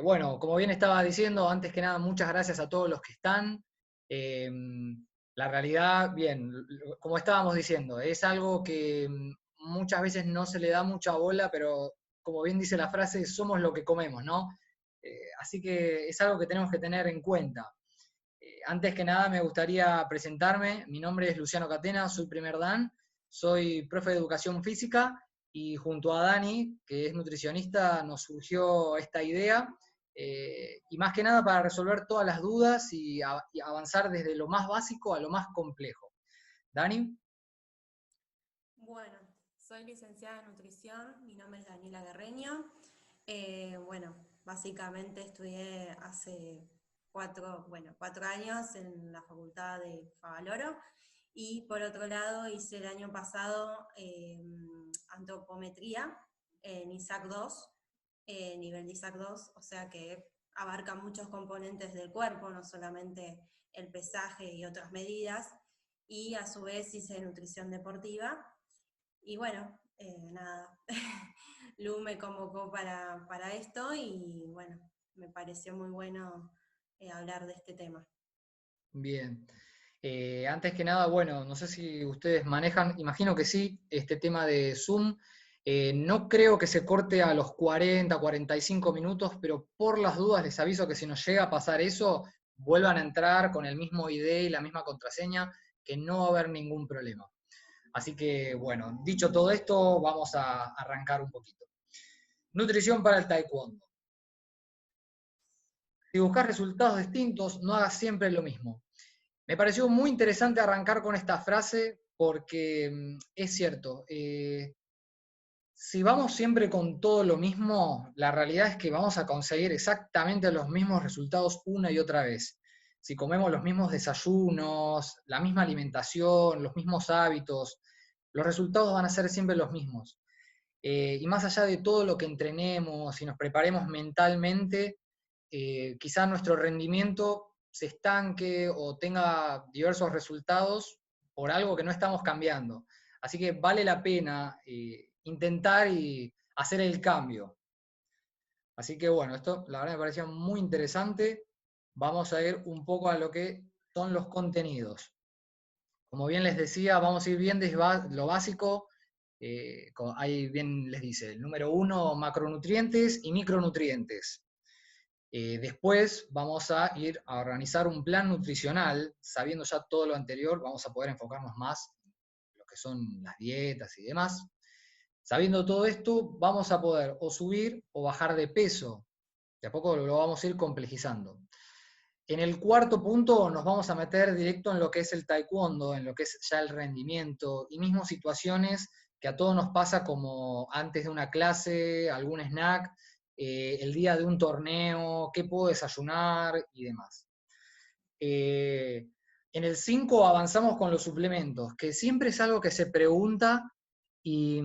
Bueno, como bien estaba diciendo, antes que nada, muchas gracias a todos los que están. Eh, la realidad, bien, como estábamos diciendo, es algo que muchas veces no se le da mucha bola, pero como bien dice la frase, somos lo que comemos, ¿no? Así que es algo que tenemos que tener en cuenta. Antes que nada me gustaría presentarme. Mi nombre es Luciano Catena, soy primer Dan, soy profe de educación física y junto a Dani, que es nutricionista, nos surgió esta idea y más que nada para resolver todas las dudas y avanzar desde lo más básico a lo más complejo. Dani. Bueno, soy licenciada en nutrición, mi nombre es Daniela Guerreño. Bueno, básicamente estudié hace 4 años en la facultad de Favaloro y por otro lado hice el año pasado antropometría en ISAC 2, nivel de ISAC 2, o sea que abarca muchos componentes del cuerpo, no solamente el pesaje y otras medidas, y a su vez hice nutrición deportiva. Y bueno, nada, Lu me convocó para esto y bueno, me pareció muy bueno hablar de este tema. Bien. Antes que nada, bueno, no sé si ustedes manejan, imagino que sí, este tema de Zoom. No creo que se corte a los 40, 45 minutos, pero por las dudas les aviso que si nos llega a pasar eso, vuelvan a entrar con el mismo ID y la misma contraseña, que no va a haber ningún problema. Así que, bueno, dicho todo esto, vamos a arrancar un poquito. Nutrición para el taekwondo. Si buscas resultados distintos, no hagas siempre lo mismo. Me pareció muy interesante arrancar con esta frase porque es cierto, si vamos siempre con todo lo mismo, la realidad es que vamos a conseguir exactamente los mismos resultados una y otra vez. Si comemos los mismos desayunos, la misma alimentación, los mismos hábitos, los resultados van a ser siempre los mismos. Y más allá de todo lo que entrenemos y nos preparemos mentalmente, quizá nuestro rendimiento se estanque o tenga diversos resultados por algo que no estamos cambiando. Así que vale la pena intentar y hacer el cambio. Así que bueno, esto la verdad me parecía muy interesante. Vamos a ir un poco a lo que son los contenidos. Como bien les decía, vamos a ir bien desde lo básico. Ahí bien les dice, el número 1, macronutrientes y micronutrientes. Después vamos a ir a organizar un plan nutricional, sabiendo ya todo lo anterior, vamos a poder enfocarnos más en lo que son las dietas y demás. Sabiendo todo esto, vamos a poder o subir o bajar de peso. De a poco lo vamos a ir complejizando. En el cuarto punto nos vamos a meter directo en lo que es el taekwondo, en lo que es ya el rendimiento y mismo situaciones que a todos nos pasa como antes de una clase, algún snack, el día de un torneo, qué puedo desayunar y demás. En el 5 avanzamos con los suplementos, que siempre es algo que se pregunta y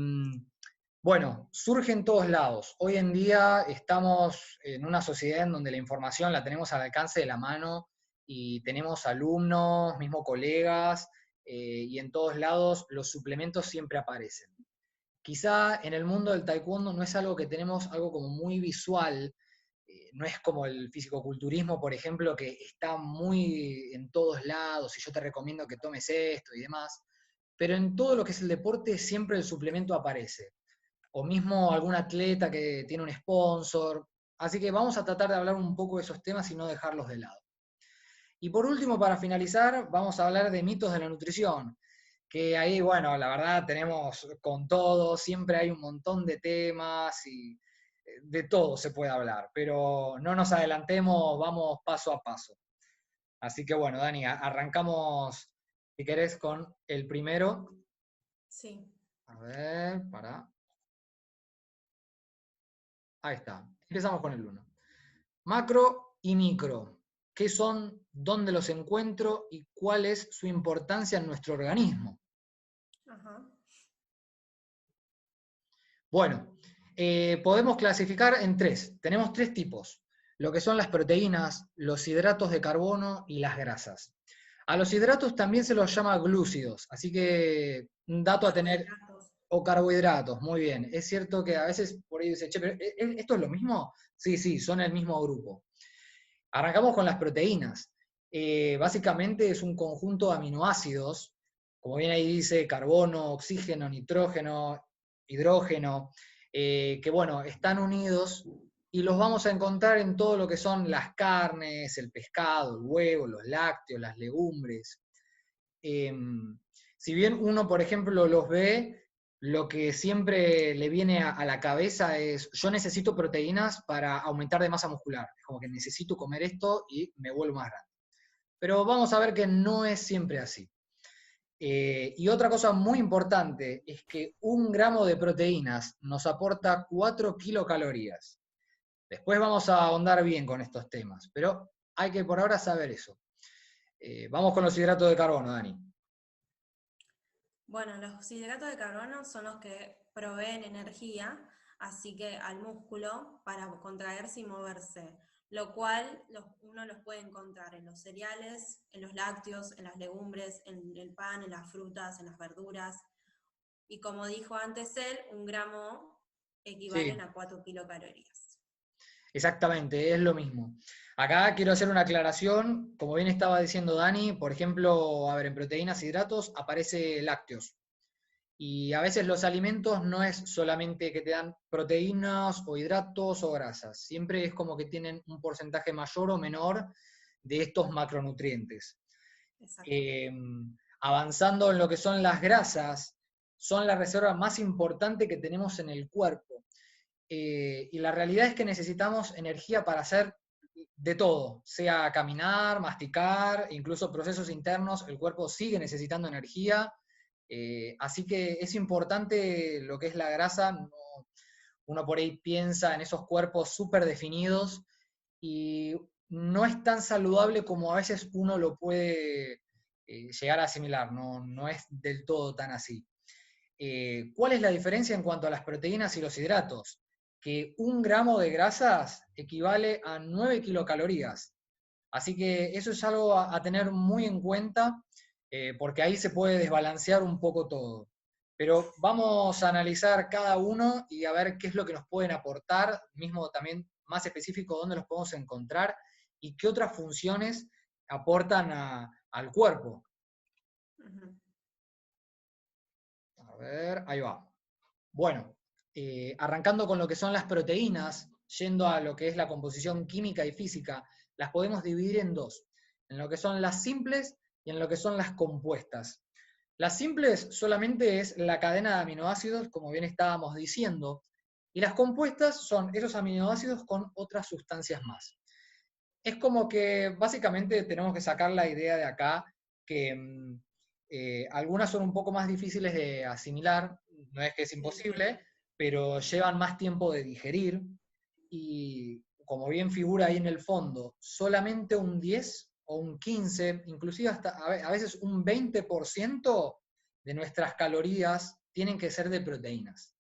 bueno, surge en todos lados. Hoy en día estamos en una sociedad en donde la información la tenemos al alcance de la mano y tenemos alumnos, mismo colegas, y en todos lados los suplementos siempre aparecen. Quizá en el mundo del taekwondo no es algo que tenemos algo como muy visual, no es como el fisicoculturismo, por ejemplo, que está muy en todos lados y yo te recomiendo que tomes esto y demás, pero en todo lo que es el deporte siempre el suplemento aparece o mismo algún atleta que tiene un sponsor. Así que vamos a tratar de hablar un poco de esos temas y no dejarlos de lado. Y por último, para finalizar, vamos a hablar de mitos de la nutrición, que ahí, bueno, la verdad tenemos con todo, siempre hay un montón de temas y de todo se puede hablar, pero no nos adelantemos, vamos paso a paso. Así que bueno, Dani, arrancamos, si querés, con el primero. Sí. A ver, para. Ahí está. Empezamos con el uno. Macro y micro. ¿Qué son? ¿Dónde los encuentro? ¿Y cuál es su importancia en nuestro organismo? Ajá. Bueno, podemos clasificar en tres. Tenemos tres tipos. Lo que son las proteínas, los hidratos de carbono y las grasas. A los hidratos también se los llama glúcidos, así que un dato a tener, Carbohidratos. O carbohidratos, muy bien. Es cierto que a veces por ahí dice, che, pero ¿esto es lo mismo? Sí, sí, son el mismo grupo. Arrancamos con las proteínas. Básicamente es un conjunto de aminoácidos, como bien ahí dice, carbono, oxígeno, nitrógeno, hidrógeno, que bueno, están unidos y los vamos a encontrar en todo lo que son las carnes, el pescado, el huevo, los lácteos, las legumbres. Si bien uno, por ejemplo, los ve, lo que siempre le viene a la cabeza es, yo necesito proteínas para aumentar de masa muscular. Es como que necesito comer esto y me vuelvo más grande. Pero vamos a ver que no es siempre así. Y otra cosa muy importante es que 1 gramo de proteínas nos aporta 4 kilocalorías. Después vamos a ahondar bien con estos temas, pero hay que por ahora saber eso. Vamos con los hidratos de carbono, Dani. Bueno, los hidratos de carbono son los que proveen energía, así que al músculo para contraerse y moverse, lo cual uno los puede encontrar en los cereales, en los lácteos, en las legumbres, en el pan, en las frutas, en las verduras. Y como dijo antes él, 1 gramo equivalen Sí, a 4 kilocalorías. exactamente, es lo mismo. Acá quiero hacer una aclaración, como bien estaba diciendo Dani, por ejemplo, a ver, en proteínas e hidratos aparece lácteos. Y a veces los alimentos no es solamente que te dan proteínas o hidratos o grasas, siempre es como que tienen un porcentaje mayor o menor de estos macronutrientes. Exacto. Eh, Avanzando en lo que son las grasas, son la reserva más importante que tenemos en el cuerpo. Y la realidad es que necesitamos energía para hacer de todo, sea caminar, masticar, incluso procesos internos, el cuerpo sigue necesitando energía, así que es importante lo que es la grasa, uno por ahí piensa en esos cuerpos súper definidos y no es tan saludable como a veces uno lo puede llegar a asimilar, no es del todo tan así. ¿Cuál es la diferencia en cuanto a las proteínas y los hidratos? Que 1 gramo de grasas equivale a 9 kilocalorías. Así que eso es algo a tener muy en cuenta, porque ahí se puede desbalancear un poco todo. Pero vamos a analizar cada uno y a ver qué es lo que nos pueden aportar, mismo también más específico, dónde los podemos encontrar y qué otras funciones aportan al cuerpo. Ujú. A ver, ahí va. Bueno, arrancando con lo que son las proteínas, yendo a lo que es la composición química y física, las podemos dividir en dos, en lo que son las simples y en lo que son las compuestas. Las simples solamente es la cadena de aminoácidos, como bien estábamos diciendo, y las compuestas son esos aminoácidos con otras sustancias más. Es como que básicamente tenemos que sacar la idea de acá que algunas son un poco más difíciles de asimilar, no es que es Sí. imposible, pero llevan más tiempo de digerir y como bien figura ahí en el fondo, solamente un 10 o un 15, inclusive hasta a veces un 20% de nuestras calorías tienen que ser de proteínas.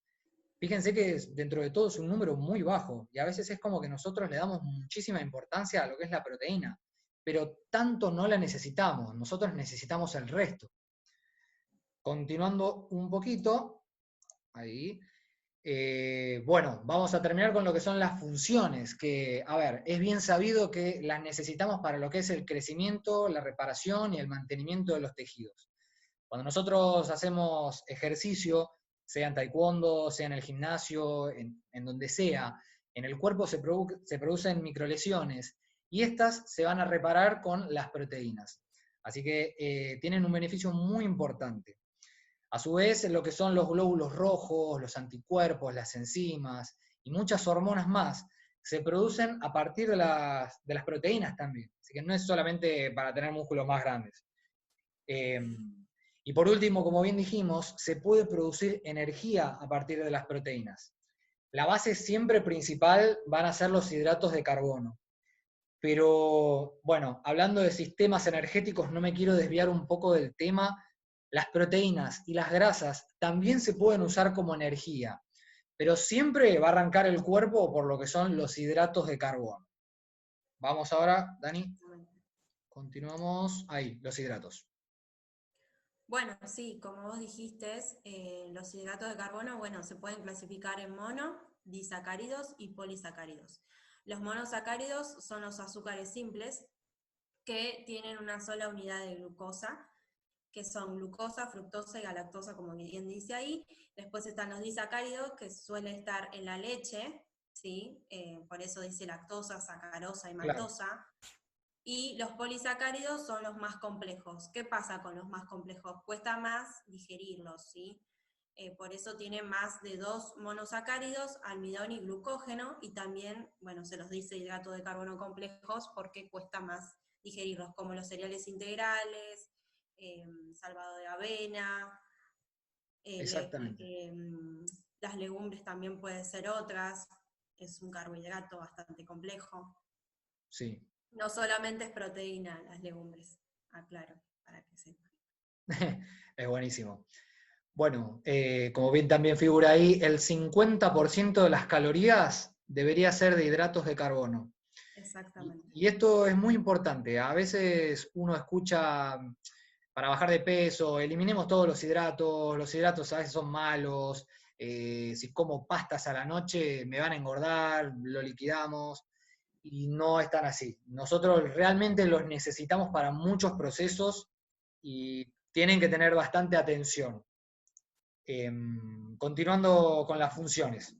Fíjense que dentro de todo es un número muy bajo y a veces es como que nosotros le damos muchísima importancia a lo que es la proteína, pero tanto no la necesitamos, nosotros necesitamos el resto. Continuando un poquito, ahí, bueno, vamos a terminar con lo que son las funciones, que, a ver, es bien sabido que las necesitamos para lo que es el crecimiento, la reparación y el mantenimiento de los tejidos. Cuando nosotros hacemos ejercicio, sea en taekwondo, sea en el gimnasio, en donde sea, en el cuerpo se producen microlesiones y estas se van a reparar con las proteínas. Así que tienen un beneficio muy importante. A su vez, lo que son los glóbulos rojos, los anticuerpos, las enzimas y muchas hormonas más se producen a partir de las proteínas también. Así que no es solamente para tener músculos más grandes. Eh, y por último, como bien dijimos, se puede producir energía a partir de las proteínas. La base siempre principal van a ser los hidratos de carbono. Pero bueno, hablando de sistemas energéticos, no me quiero desviar un poco del tema. Las proteínas y las grasas también se pueden usar como energía, pero siempre va a arrancar el cuerpo por lo que son los hidratos de carbono. Vamos ahora, Dani, continuamos ahí, los hidratos. Bueno, sí, como vos dijiste, los hidratos de carbono, bueno, se pueden clasificar en mono, disacáridos y polisacáridos. Los monosacáridos son los azúcares simples que tienen una sola unidad de glucosa, que son glucosa, fructosa y galactosa, como bien dice ahí. Después están los disacáridos, que suelen estar en la leche, ¿sí? Por eso dice lactosa, sacarosa y Claro, maltosa. Y los polisacáridos son los más complejos. ¿Qué pasa con los más complejos? Cuesta más digerirlos, ¿sí? Por eso tienen más de 2 monosacáridos, almidón y glucógeno, y también, bueno, se los dice hidrato de carbono complejos porque cuesta más digerirlos, como los cereales integrales, salvado de avena, exactamente. las legumbres también pueden ser otras, es un carbohidrato bastante complejo. Sí. No solamente es proteína las legumbres, aclaro, para que sepan. Es buenísimo. Bueno, como bien también figura ahí, el 50% de las calorías debería ser de hidratos de carbono. Exactamente. Y esto es muy importante. A veces uno escucha para bajar de peso, eliminemos todos los hidratos a veces son malos, si como pastas a la noche me van a engordar, lo liquidamos, y no es tan así. Nosotros realmente los necesitamos para muchos procesos y tienen que tener bastante atención. Continuando con las funciones.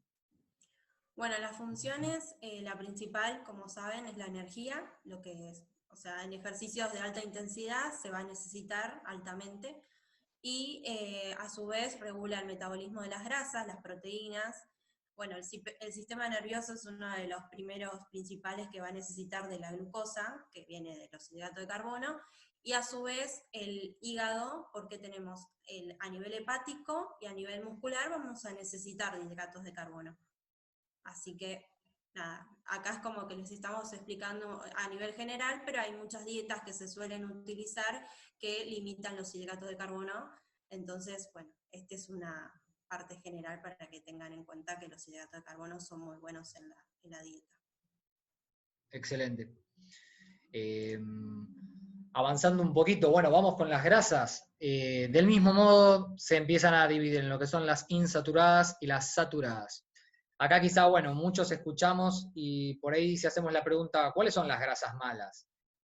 Bueno, las funciones, la principal, como saben, es la energía, lo que es, o sea, en ejercicios de alta intensidad se va a necesitar altamente, y a su vez regula el metabolismo de las grasas, las proteínas. Bueno, el sistema nervioso es uno de los primeros principales que va a necesitar de la glucosa, que viene de los hidratos de carbono, y a su vez el hígado, porque tenemos a nivel hepático y a nivel muscular vamos a necesitar de hidratos de carbono. Así que, nada, acá es como que les estamos explicando a nivel general, pero hay muchas dietas que se suelen utilizar que limitan los hidratos de carbono. Entonces, bueno, esta es una parte general para que tengan en cuenta que los hidratos de carbono son muy buenos en la dieta. Excelente. Eh, Avanzando un poquito, bueno, vamos con las grasas. Del mismo modo, se empiezan a dividir en lo que son las insaturadas y las saturadas. Acá quizá, bueno, muchos escuchamos y por ahí si hacemos la pregunta, ¿cuáles son las grasas malas?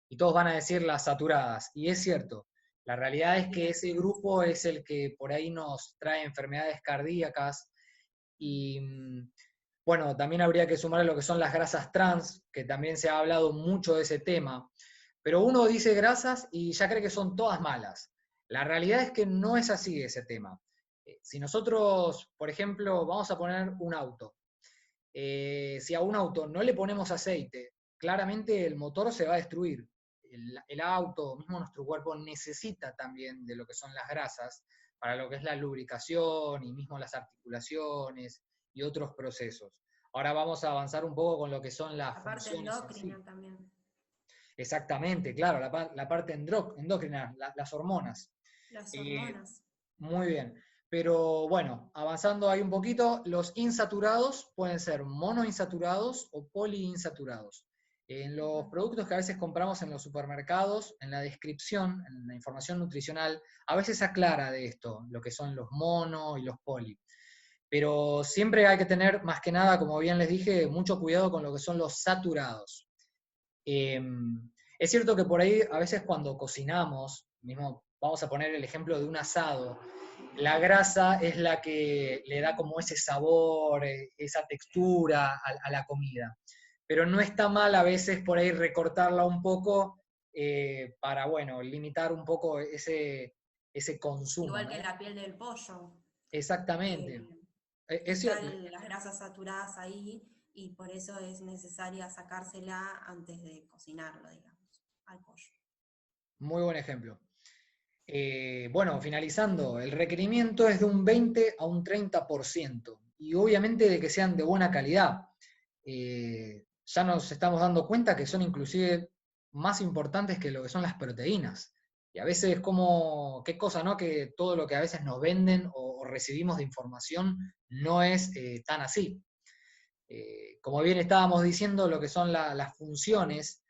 Y todos van a decir las saturadas. Y es cierto, la realidad es que ese grupo es el que por ahí nos trae enfermedades cardíacas y, bueno, también habría que sumar lo que son las grasas trans, que también se ha hablado mucho de ese tema. Pero uno dice grasas y ya cree que son todas malas. La realidad es que no es así ese tema. Si nosotros, por ejemplo, vamos a poner un auto, si a un auto no le ponemos aceite, claramente el motor se va a destruir. El auto, mismo nuestro cuerpo, necesita también de lo que son las grasas para lo que es la lubricación y mismo las articulaciones y otros procesos. Ahora vamos a avanzar un poco con lo que son las La parte funciones en sí. endocrina también. Exactamente, claro, la parte endocrina, las hormonas. Las Eh, hormonas. Muy bien. Pero bueno, avanzando ahí un poquito, los insaturados pueden ser monoinsaturados o poliinsaturados. En los productos que a veces compramos en los supermercados, en la descripción, en la información nutricional, a veces aclara de esto, lo que son los mono y los poli. Pero siempre hay que tener, más que nada, como bien les dije, mucho cuidado con lo que son los saturados. Eh, es cierto que por ahí a veces cuando cocinamos, mismo vamos a poner el ejemplo de un asado, la grasa es la que le da como ese sabor, esa textura a la comida. Pero no está mal a veces por ahí recortarla un poco para, bueno, limitar un poco ese consumo, Igual que ¿no? la piel del pollo, Exactamente. que Es cierto, están las grasas saturadas ahí y por eso es necesaria sacársela antes de cocinarlo, digamos, al pollo. muy buen ejemplo. Bueno, finalizando, el requerimiento es de un 20 a un 30% y obviamente de que sean de buena calidad. Ya nos estamos dando cuenta que son inclusive más importantes que lo que son las proteínas. Y a veces como, qué cosa, ¿no? Que todo lo que a veces nos venden o recibimos de información no es tan así. Como bien estábamos diciendo, lo que son las funciones,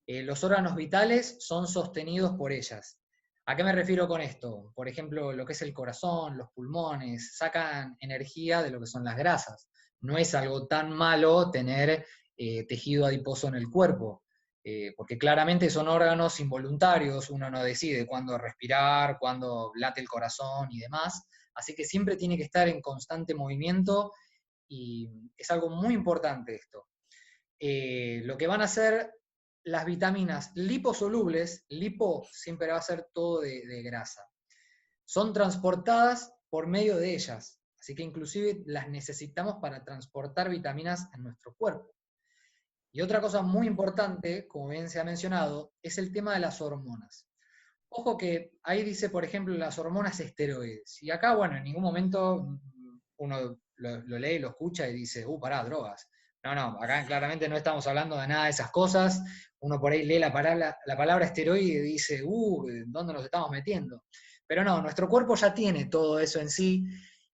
los órganos vitales son sostenidos por ellas. ¿A qué me refiero con esto? Por ejemplo, lo que es el corazón, los pulmones, sacan energía de lo que son las grasas. No es algo tan malo tener tejido adiposo en el cuerpo, porque claramente son órganos involuntarios, uno no decide cuándo respirar, cuándo late el corazón y demás, así que siempre tiene que estar en constante movimiento y es algo muy importante esto. Lo que van a hacer las vitaminas liposolubles, lipo siempre va a ser todo de grasa, son transportadas por medio de ellas, así que inclusive las necesitamos para transportar vitaminas en nuestro cuerpo. Y otra cosa muy importante, como bien se ha mencionado, es el tema de las hormonas. Ojo que ahí dice, por ejemplo, las hormonas esteroides. Y acá, bueno, en ningún momento uno lo lee, lo escucha y dice, pará, drogas. No, no, acá claramente no estamos hablando de nada de esas cosas. Uno por ahí lee la palabra esteroide y dice, ¿dónde nos estamos metiendo? Pero no, nuestro cuerpo ya tiene todo eso en sí.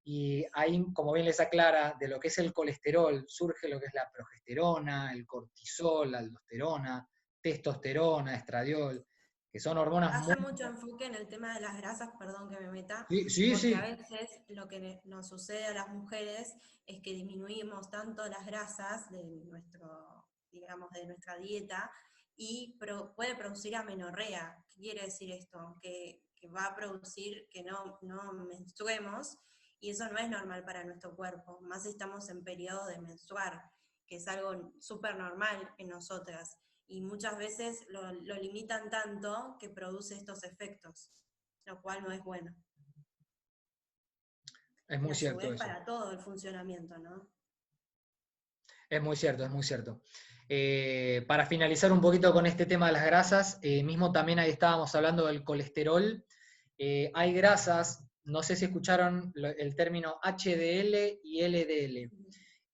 Y ahí, como bien les aclara, de lo que es el colesterol, surge lo que es la progesterona, el cortisol, la aldosterona, testosterona, estradiol, que son hormonas muy... Hace mucho enfoque en el tema de las grasas, perdón que me meta, Sí, sí, porque a sí, veces lo que nos sucede a las mujeres es que disminuimos tanto las grasas de nuestro, digamos, de nuestra dieta y puede producir amenorrea. ¿Qué quiere decir esto? Que va a producir que no menstruemos y eso no es normal para nuestro cuerpo, más si estamos en periodo de menstruar, que es algo súper normal en nosotras y muchas veces lo limitan tanto que produce estos efectos, lo cual no es bueno. es Y muy a su cierto vez eso. para todo el funcionamiento, ¿no? Es muy cierto, es muy cierto. Para finalizar un poquito con este tema de las grasas, mismo también ahí estábamos hablando del colesterol. Hay grasas, no sé si escucharon el término HDL y LDL,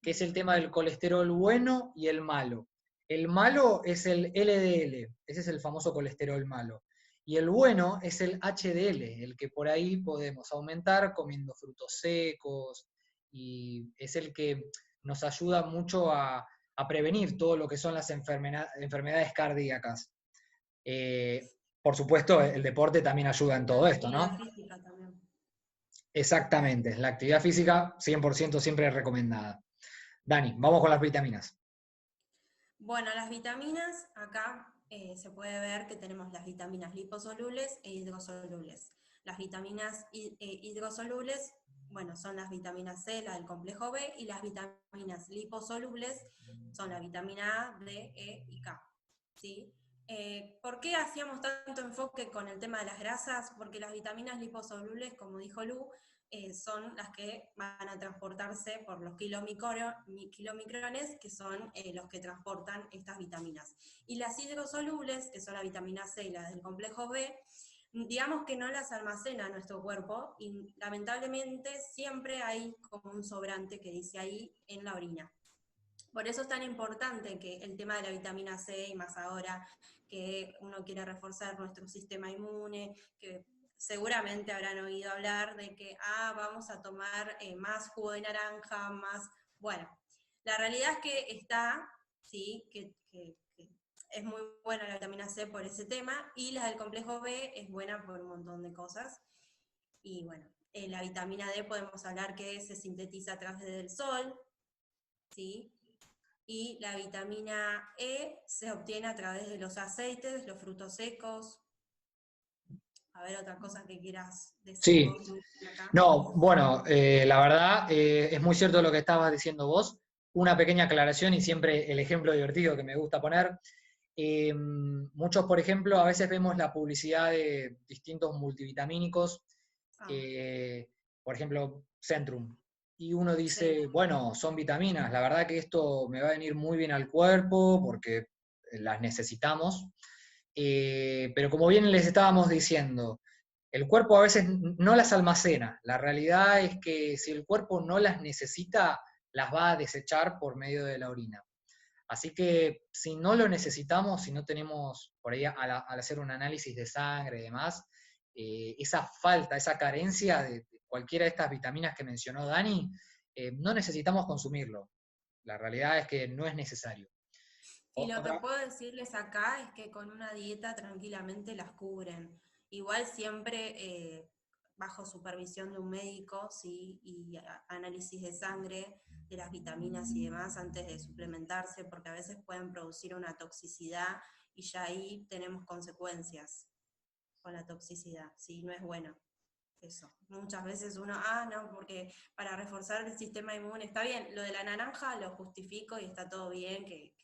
que es el tema del colesterol bueno y el malo. El malo es el LDL, ese es el famoso colesterol malo. Y el bueno es el HDL, el que por ahí podemos aumentar comiendo frutos secos, y es el que nos ayuda mucho a prevenir todo lo que son las enfermedades cardíacas. Por supuesto, el deporte también ayuda en La todo esto, actividad ¿no? física también. Exactamente, la actividad física 100% siempre recomendada. Dani, vamos con las vitaminas. Bueno, las vitaminas, acá se puede ver que tenemos las vitaminas liposolubles e hidrosolubles. Las vitaminas hidrosolubles, bueno, son las vitaminas C, la del complejo B, y las vitaminas liposolubles son la vitamina A, D, E y K. ¿Sí? ¿Por qué hacíamos tanto enfoque con el tema de las grasas? Porque las vitaminas liposolubles, como dijo Lu, son las que van a transportarse por los kilomicrones, que son los que transportan estas vitaminas. Y las hidrosolubles, que son la vitamina C y la del complejo B, digamos que no las almacena nuestro cuerpo y lamentablemente siempre hay como un sobrante que dice ahí en la orina. Por eso es tan importante que el tema de la vitamina C, y más ahora que uno quiere reforzar nuestro sistema inmune, que seguramente habrán oído hablar de que vamos a tomar más jugo de naranja, más... Bueno, la realidad es que está, sí, que es muy buena la vitamina C por ese tema, y la del complejo B es buena por un montón de cosas. Y bueno, la vitamina D podemos hablar que se sintetiza a través del sol, ¿sí? Y la vitamina E se obtiene a través de los aceites, los frutos secos. A ver, otra cosa que quieras decir Sí, vos, Lu, acá. no, bueno, la verdad es muy cierto lo que estabas diciendo vos. Una pequeña aclaración y siempre el ejemplo divertido que me gusta poner. Muchos, por ejemplo, a veces vemos la publicidad de distintos multivitamínicos, Ah, eh, por ejemplo, Centrum, y uno sí. dice, bueno, son vitaminas, la verdad que esto me va a venir muy bien al cuerpo porque las necesitamos, pero como bien les estábamos diciendo, el cuerpo a veces no las almacena. La realidad es que si el cuerpo no las necesita, las va a desechar por medio de la orina. Así que si no lo necesitamos, si no tenemos por ahí al hacer un análisis de sangre y demás, esa falta, esa carencia de cualquiera de estas vitaminas que mencionó Dani, no necesitamos consumirlo. La realidad es que no es necesario. Y lo que Otra, puedo decirles acá es que con una dieta tranquilamente las cubren. Igual siempre bajo supervisión de un médico, ¿sí? Y análisis de sangre, de las vitaminas y demás antes de suplementarse, porque a veces pueden producir una toxicidad y ya ahí tenemos consecuencias con la toxicidad, ¿sí? No es bueno eso. Muchas veces uno, no, porque para reforzar el sistema inmune, está bien, lo de la naranja lo justifico y está todo bien, que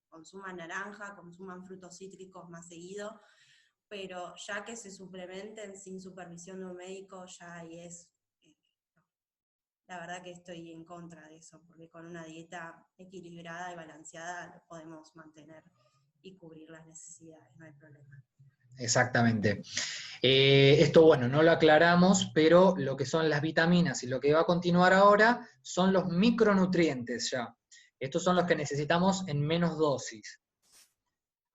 consuman naranja, consuman frutos cítricos más seguido, pero ya que se suplementen sin supervisión de un médico, ya ahí es, no. La verdad que estoy en contra de eso, porque con una dieta equilibrada y balanceada lo podemos mantener y cubrir las necesidades, no hay problema. Exactamente. Esto, bueno, no lo aclaramos, pero lo que son las vitaminas y lo que va a continuar ahora son los micronutrientes ya. Estos son los que necesitamos en menos dosis.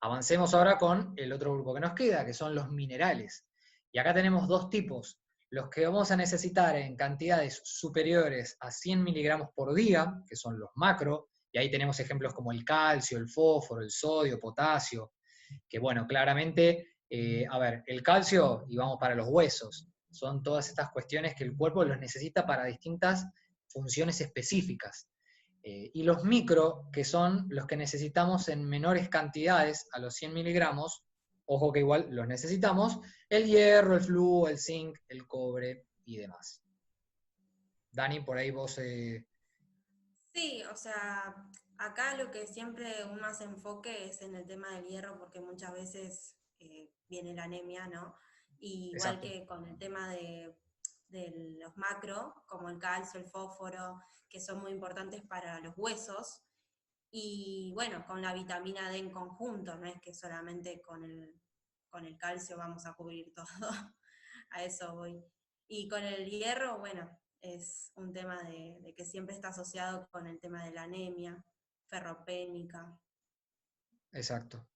Avancemos ahora con el otro grupo que nos queda, que son los minerales. Y acá tenemos dos tipos. Los que vamos a necesitar en cantidades superiores a 100 miligramos por día, que son los macro, y ahí tenemos ejemplos como el calcio, el fósforo, el sodio, potasio, que bueno, claramente, a ver, el calcio, y vamos para los huesos, son todas estas cuestiones que el cuerpo los necesita para distintas funciones específicas. Y los micro, que son los que necesitamos en menores cantidades a los 100 miligramos, ojo que igual los necesitamos, el hierro, el flúor, el zinc, el cobre y demás. Dani, por ahí vos... Sí, o sea, acá lo que siempre uno hace enfoque es en el tema del hierro, porque muchas veces viene la anemia, ¿no? Y igual Exacto. que con el tema de los macro, como el calcio, el fósforo, que son muy importantes para los huesos, y bueno, con la vitamina D en conjunto, no es que solamente con el calcio vamos a cubrir todo, a eso voy. Y con el hierro, bueno, es un tema de que siempre está asociado con el tema de la anemia ferropénica, Exacto.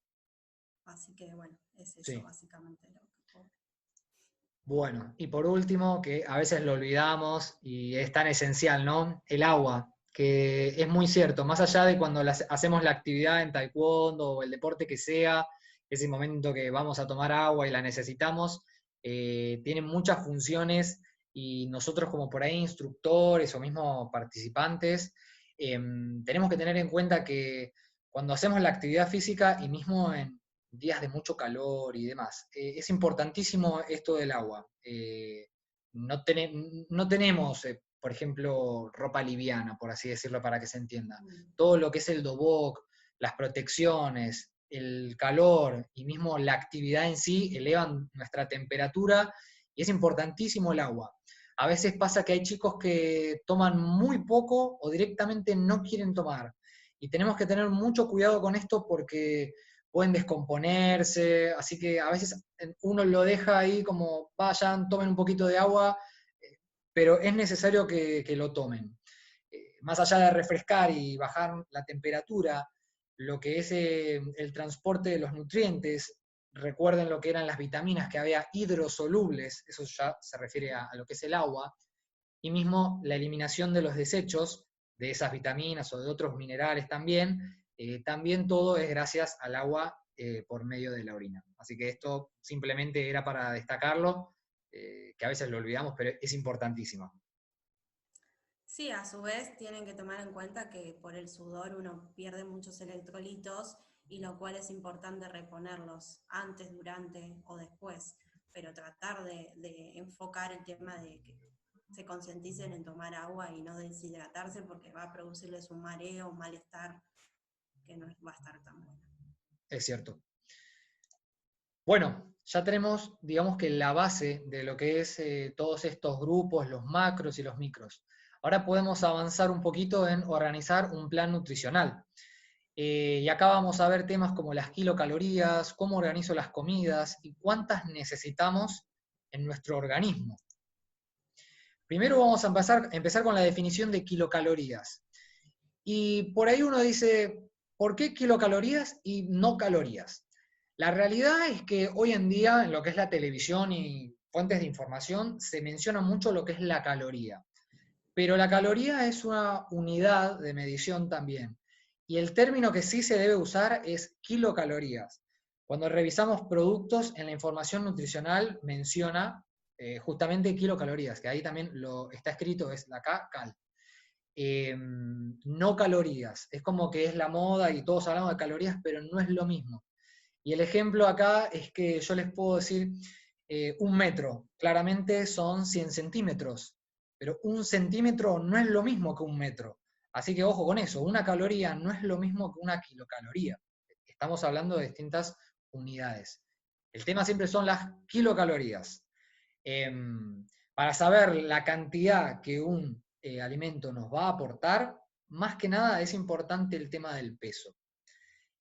así que bueno, es eso Sí. básicamente lo que puedo. Bueno, y por último, que a veces lo olvidamos y es tan esencial, ¿no? El agua, que es muy cierto, más allá de cuando hacemos la actividad en taekwondo o el deporte que sea, ese momento que vamos a tomar agua y la necesitamos, tiene muchas funciones y nosotros como por ahí instructores o mismo participantes, tenemos que tener en cuenta que cuando hacemos la actividad física y mismo en días de mucho calor y demás. Es importantísimo esto del agua. No tenemos, por ejemplo, ropa liviana, por así decirlo, para que se entienda. Mm. Todo lo que es el dobok, las protecciones, el calor y mismo la actividad en sí elevan nuestra temperatura y es importantísimo el agua. A veces pasa que hay chicos que toman muy poco o directamente no quieren tomar. Y tenemos que tener mucho cuidado con esto porque pueden descomponerse, así que a veces uno lo deja ahí como vayan, tomen un poquito de agua, pero es necesario que lo tomen. Más allá de refrescar y bajar la temperatura, lo que es el transporte de los nutrientes, recuerden lo que eran las vitaminas, que había hidrosolubles, eso ya se refiere a lo que es el agua, y mismo la eliminación de los desechos de esas vitaminas o de otros minerales también, también todo es gracias al agua por medio de la orina. Así que esto simplemente era para destacarlo, que a veces lo olvidamos, pero es importantísimo. Sí, a su vez tienen que tomar en cuenta que por el sudor uno pierde muchos electrolitos y lo cual es importante reponerlos antes, durante o después, pero tratar de enfocar el tema de que se concienticen en tomar agua y no deshidratarse porque va a producirles un mareo, un malestar que no va a estar tan bueno. Es cierto. Bueno, ya tenemos, digamos que la base de lo que es todos estos grupos, los macros y los micros. Ahora podemos avanzar un poquito en organizar un plan nutricional. Y acá vamos a ver temas como las kilocalorías, cómo organizo las comidas y cuántas necesitamos en nuestro organismo. Primero vamos a empezar con la definición de kilocalorías. Y por ahí uno dice, ¿por qué kilocalorías y no calorías? La realidad es que hoy en día, en lo que es la televisión y fuentes de información, se menciona mucho lo que es la caloría. Pero la caloría es una unidad de medición también. Y el término que sí se debe usar es kilocalorías. Cuando revisamos productos, en la información nutricional menciona justamente kilocalorías, que ahí también lo está escrito, es la K, cal. No calorías. Es como que es la moda y todos hablamos de calorías, pero no es lo mismo. Y el ejemplo acá es que yo les puedo decir 1 metro. Claramente son 100 centímetros, pero 1 centímetro no es lo mismo que 1 metro. Así que ojo con eso, una caloría no es lo mismo que una kilocaloría. Estamos hablando de distintas unidades. El tema siempre son las kilocalorías. Para saber la cantidad que un alimento nos va a aportar, más que nada es importante el tema del peso.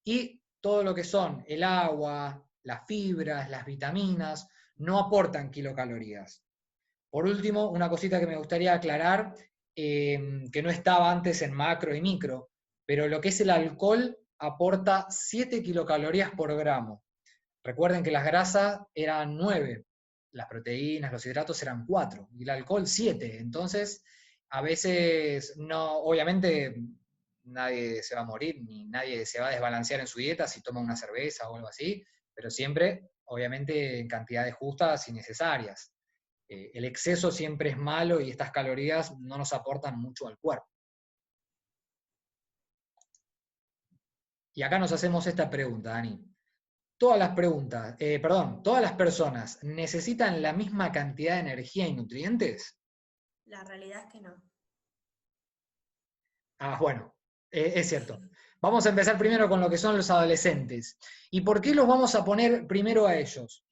Y todo lo que son el agua, las fibras, las vitaminas, no aportan kilocalorías. Por último, una cosita que me gustaría aclarar, que no estaba antes en macro y micro, pero lo que es el alcohol aporta 7 kilocalorías por gramo. Recuerden que las grasas eran 9, las proteínas, los hidratos eran 4 y el alcohol 7. Entonces, a veces no, obviamente nadie se va a morir ni nadie se va a desbalancear en su dieta si toma una cerveza o algo así, pero siempre, obviamente, en cantidades justas y necesarias. El exceso siempre es malo y estas calorías no nos aportan mucho al cuerpo. Y acá nos hacemos esta pregunta, Dani. Todas las personas necesitan la misma cantidad de energía y nutrientes. La realidad es que no. Bueno, es cierto. Vamos a empezar primero con lo que son los adolescentes. ¿Y por qué los vamos a poner primero a ellos?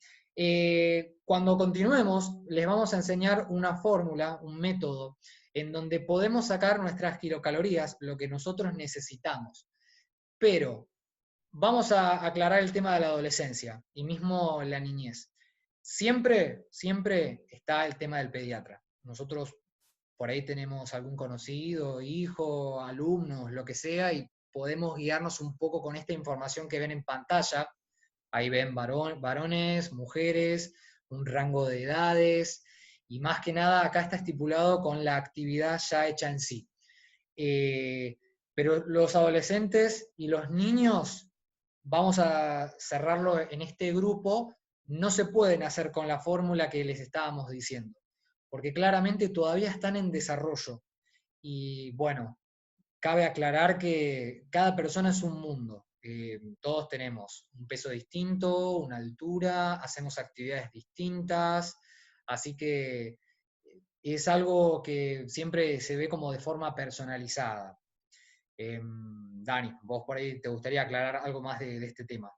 Cuando continuemos, les vamos a enseñar una fórmula, un método, en donde podemos sacar nuestras kilocalorías, lo que nosotros necesitamos. Pero vamos a aclarar el tema de la adolescencia y mismo la niñez. Siempre, siempre está el tema del pediatra. Nosotros por ahí tenemos algún conocido, hijo, alumnos, lo que sea, y podemos guiarnos un poco con esta información que ven en pantalla. Ahí ven varones, mujeres, un rango de edades, y más que nada acá está estipulado con la actividad ya hecha en sí. Pero los adolescentes y los niños, vamos a cerrarlo en este grupo, no se pueden hacer con la fórmula que les estábamos diciendo, porque claramente todavía están en desarrollo. Y bueno, cabe aclarar que cada persona es un mundo. Todos tenemos un peso distinto, una altura, hacemos actividades distintas, así que es algo que siempre se ve como de forma personalizada. Dani, vos por ahí te gustaría aclarar algo más de este tema.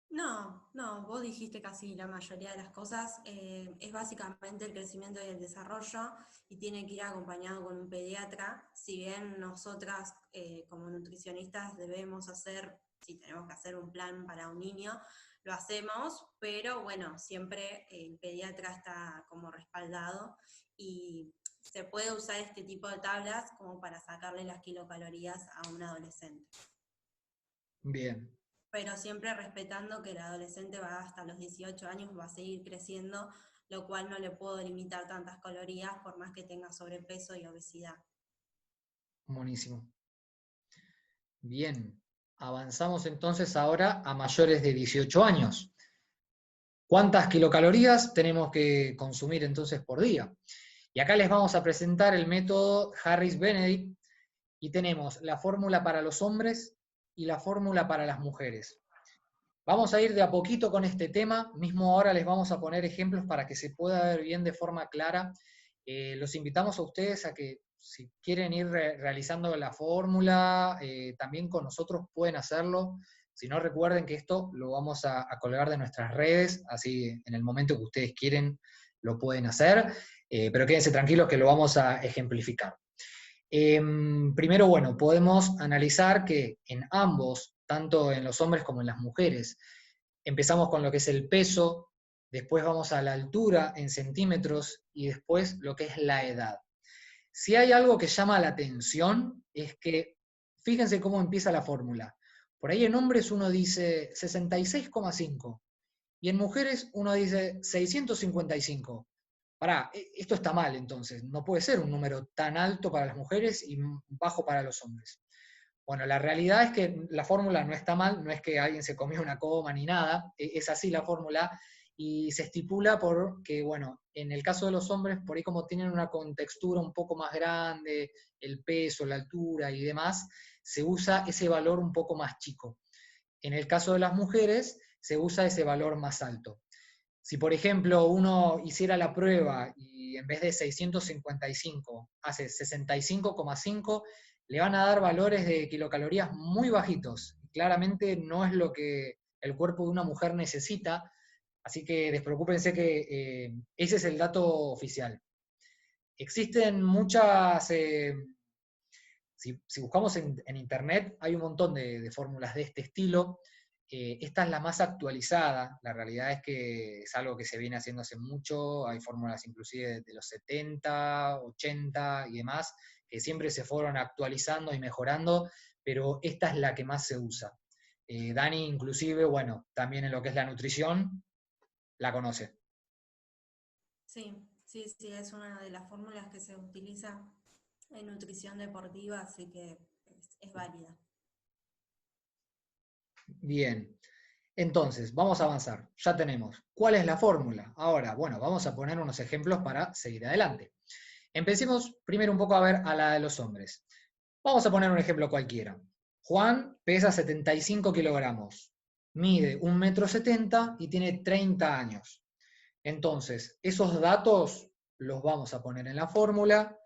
No, no, vos dijiste casi la mayoría de las cosas. Es básicamente el crecimiento y el desarrollo y tiene que ir acompañado con un pediatra. Si bien nosotras como nutricionistas debemos hacer, si tenemos que hacer un plan para un niño, lo hacemos, pero bueno, siempre el pediatra está como respaldado y se puede usar este tipo de tablas como para sacarle las kilocalorías a un adolescente. Bien, Pero siempre respetando que el adolescente va hasta los 18 años, va a seguir creciendo, lo cual no le puedo limitar tantas calorías por más que tenga sobrepeso y obesidad. buenísimo. Bien, avanzamos entonces ahora a mayores de 18 años. ¿Cuántas kilocalorías tenemos que consumir entonces por día? Y acá les vamos a presentar el método Harris-Benedict y tenemos la fórmula para los hombres y la fórmula para las mujeres. Vamos a ir de a poquito con este tema, mismo ahora les vamos a poner ejemplos para que se pueda ver bien de forma clara. Los invitamos a ustedes a que si quieren ir realizando la fórmula, también con nosotros pueden hacerlo. Si no, recuerden que esto lo vamos a colgar de nuestras redes, así en el momento que ustedes quieren lo pueden hacer, pero quédense tranquilos que lo vamos a ejemplificar. Primero, bueno, podemos analizar que en ambos, tanto en los hombres como en las mujeres, empezamos con lo que es el peso, después vamos a la altura en centímetros y después lo que es la edad. Si hay algo que llama la atención es que, fíjense cómo empieza la fórmula. Por ahí en hombres uno dice 66,5 y en mujeres uno dice 655. Pará, esto está mal entonces, no puede ser un número tan alto para las mujeres y bajo para los hombres. Bueno, la realidad es que la fórmula no está mal, no es que alguien se comió una coma ni nada, es así la fórmula, y se estipula porque, bueno, en el caso de los hombres, por ahí como tienen una contextura un poco más grande, el peso, la altura y demás, se usa ese valor un poco más chico. En el caso de las mujeres, se usa ese valor más alto. Si, por ejemplo, uno hiciera la prueba y en vez de 655 hace 65,5, le van a dar valores de kilocalorías muy bajitos. Claramente no es lo que el cuerpo de una mujer necesita, así que despreocúpense que ese es el dato oficial. Existen muchas, si buscamos en internet, hay un montón de fórmulas de este estilo. Esta es la más actualizada, la realidad es que es algo que se viene haciendo hace mucho, hay fórmulas inclusive de los 70, 80 y demás, que siempre se fueron actualizando y mejorando, pero esta es la que más se usa. Dani inclusive, bueno, también en lo que es la nutrición, la conoce. Sí, sí, sí, es una de las fórmulas que se utiliza en nutrición deportiva, así que es válida. Bien, entonces, vamos a avanzar. Ya tenemos. ¿Cuál es la fórmula? Ahora, bueno, vamos a poner unos ejemplos para seguir adelante. Empecemos primero un poco a ver a la de los hombres. Vamos a poner un ejemplo cualquiera. Juan pesa 75 kilogramos, mide 1,70 m y tiene 30 años. Entonces, esos datos los vamos a poner en la fórmula,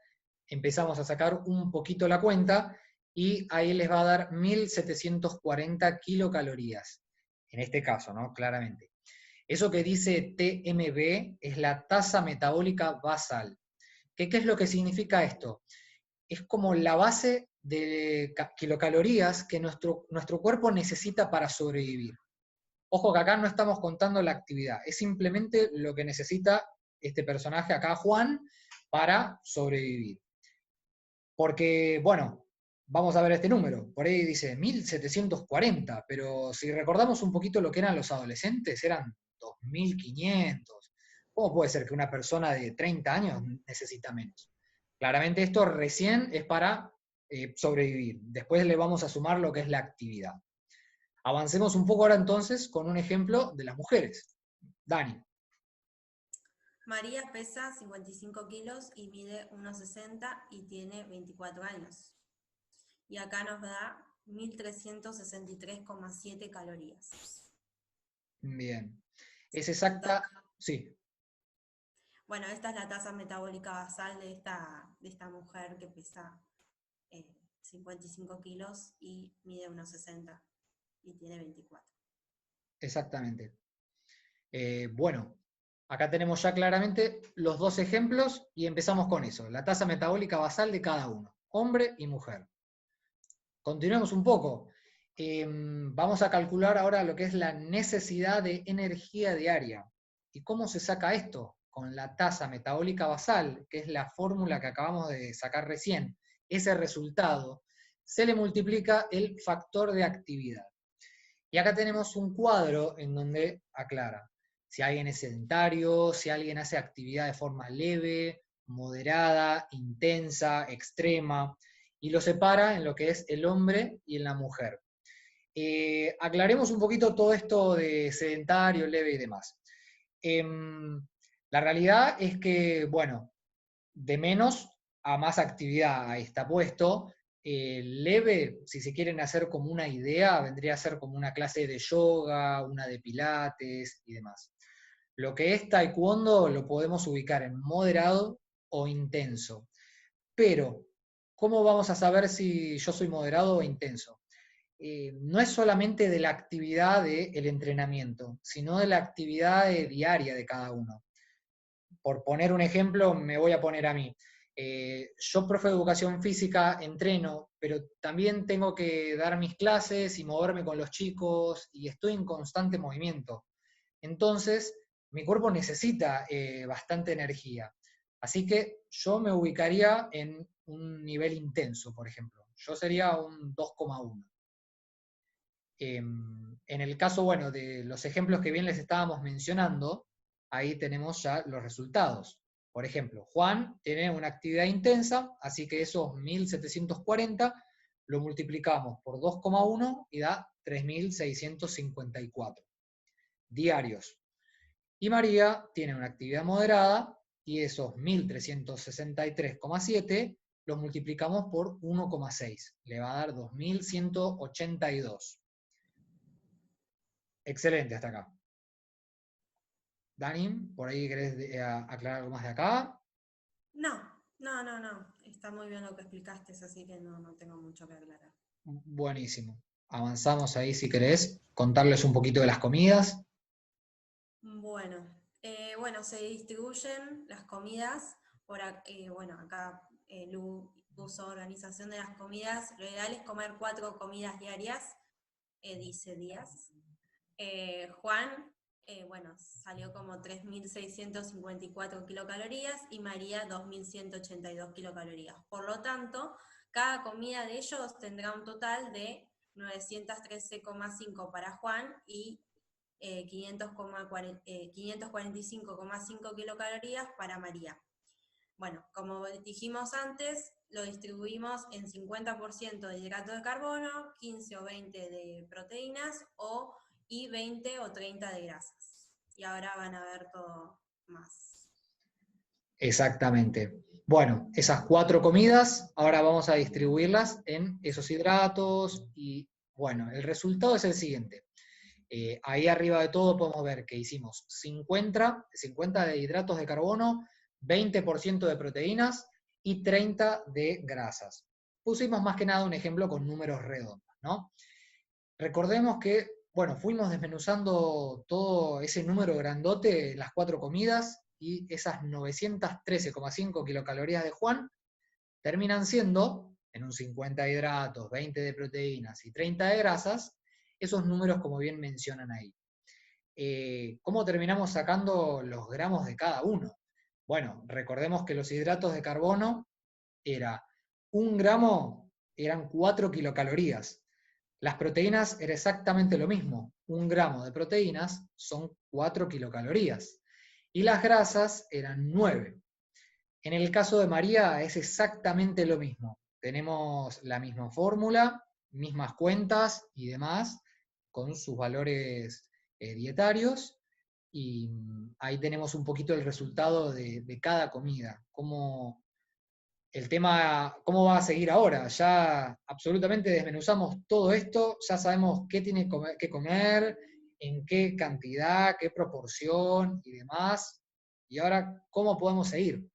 empezamos a sacar un poquito la cuenta y ahí les va a dar 1.740 kilocalorías. En este caso, ¿no? Claramente. Eso que dice TMB es la tasa metabólica basal. ¿Qué es lo que significa esto? Es como la base de kilocalorías que nuestro cuerpo necesita para sobrevivir. Ojo que acá no estamos contando la actividad, es simplemente lo que necesita este personaje acá, Juan, para sobrevivir. Porque, bueno, vamos a ver este número, por ahí dice 1.740, pero si recordamos un poquito lo que eran los adolescentes, eran 2.500. ¿Cómo puede ser que una persona de 30 años necesita menos? Claramente esto recién es para sobrevivir. Después le vamos a sumar lo que es la actividad. Avancemos un poco ahora entonces con un ejemplo de las mujeres. Dani. María pesa 55 kilos y mide 1,60 y tiene 24 años. Y acá nos da 1.363,7 calorías. Bien. Es exacta, sí. Bueno, esta es la tasa metabólica basal de esta mujer que pesa 55 kilos y mide 1,60 y tiene 24. Exactamente. Bueno, acá tenemos ya claramente los dos ejemplos y empezamos con eso, la tasa metabólica basal de cada uno, hombre y mujer. Continuemos un poco. Vamos a calcular ahora lo que es la necesidad de energía diaria. ¿Y cómo se saca esto? Con la tasa metabólica basal, que es la fórmula que acabamos de sacar recién. Ese resultado se le multiplica el factor de actividad. Y acá tenemos un cuadro en donde aclara si alguien es sedentario, si alguien hace actividad de forma leve, moderada, intensa, extrema, y lo separa en lo que es el hombre y en la mujer. Aclaremos un poquito todo esto de sedentario, leve y demás. La realidad es que, bueno, de menos a más actividad ahí está puesto. Leve, si se quieren hacer como una idea, vendría a ser como una clase de yoga, una de pilates y demás. Lo que es taekwondo lo podemos ubicar en moderado o intenso. Pero, ¿cómo vamos a saber si yo soy moderado o intenso? No es solamente de la actividad del entrenamiento, sino de la actividad diaria de cada uno. Por poner un ejemplo, me voy a poner a mí. Yo, profe de educación física, entreno, pero también tengo que dar mis clases y moverme con los chicos y estoy en constante movimiento. Entonces, mi cuerpo necesita bastante energía. Así que yo me ubicaría en un nivel intenso, por ejemplo. Yo sería un 2,1. En el caso, bueno, de los ejemplos que bien les estábamos mencionando, ahí tenemos ya los resultados. Por ejemplo, Juan tiene una actividad intensa, así que esos 1.740 lo multiplicamos por 2,1 y da 3.654 diarios. Y María tiene una actividad moderada y esos 1.363,7 los multiplicamos por 1,6. Le va a dar 2.182. Excelente hasta acá. Dani, ¿por ahí querés aclarar algo más de acá? No. Está muy bien lo que explicaste, así que no tengo mucho que aclarar. Buenísimo. Avanzamos ahí si querés. Contarles un poquito de las comidas. Bueno, se distribuyen las comidas bueno, acá Lu puso organización de las comidas. Lo ideal es comer 4 comidas diarias, dice días. Juan, bueno, salió como 3.654 kilocalorías y María 2.182 kilocalorías. Por lo tanto, cada comida de ellos tendrá un total de 913,5 para Juan y 545,5 kilocalorías para María. Bueno, como dijimos antes, lo distribuimos en 50% de hidrato de carbono, 15 o 20 de proteínas y 20 o 30 de grasas. Y ahora van a ver todo más. Exactamente. Bueno, esas 4 comidas, ahora vamos a distribuirlas en esos hidratos y bueno, el resultado es el siguiente. Ahí arriba de todo podemos ver que hicimos 50 de hidratos de carbono, 20% de proteínas y 30 de grasas. Pusimos más que nada un ejemplo con números redondos, ¿no? Recordemos que, bueno, fuimos desmenuzando todo ese número grandote, las 4 comidas, y esas 913,5 kilocalorías de Juan terminan siendo, en un 50 de hidratos, 20 de proteínas y 30 de grasas, esos números como bien mencionan ahí. ¿Cómo terminamos sacando los gramos de cada uno? Bueno, recordemos que los hidratos de carbono era 1 gramo, eran 4 kilocalorías. Las proteínas era exactamente lo mismo. 1 gramo de proteínas son 4 kilocalorías. Y las grasas eran 9. En el caso de María es exactamente lo mismo. Tenemos la misma fórmula, mismas cuentas y demás, con sus valores dietarios, y ahí tenemos un poquito el resultado de cada comida. El tema, ¿cómo va a seguir ahora? Ya absolutamente desmenuzamos todo esto, ya sabemos qué tiene que comer, en qué cantidad, qué proporción y demás. Y ahora, ¿cómo podemos seguir?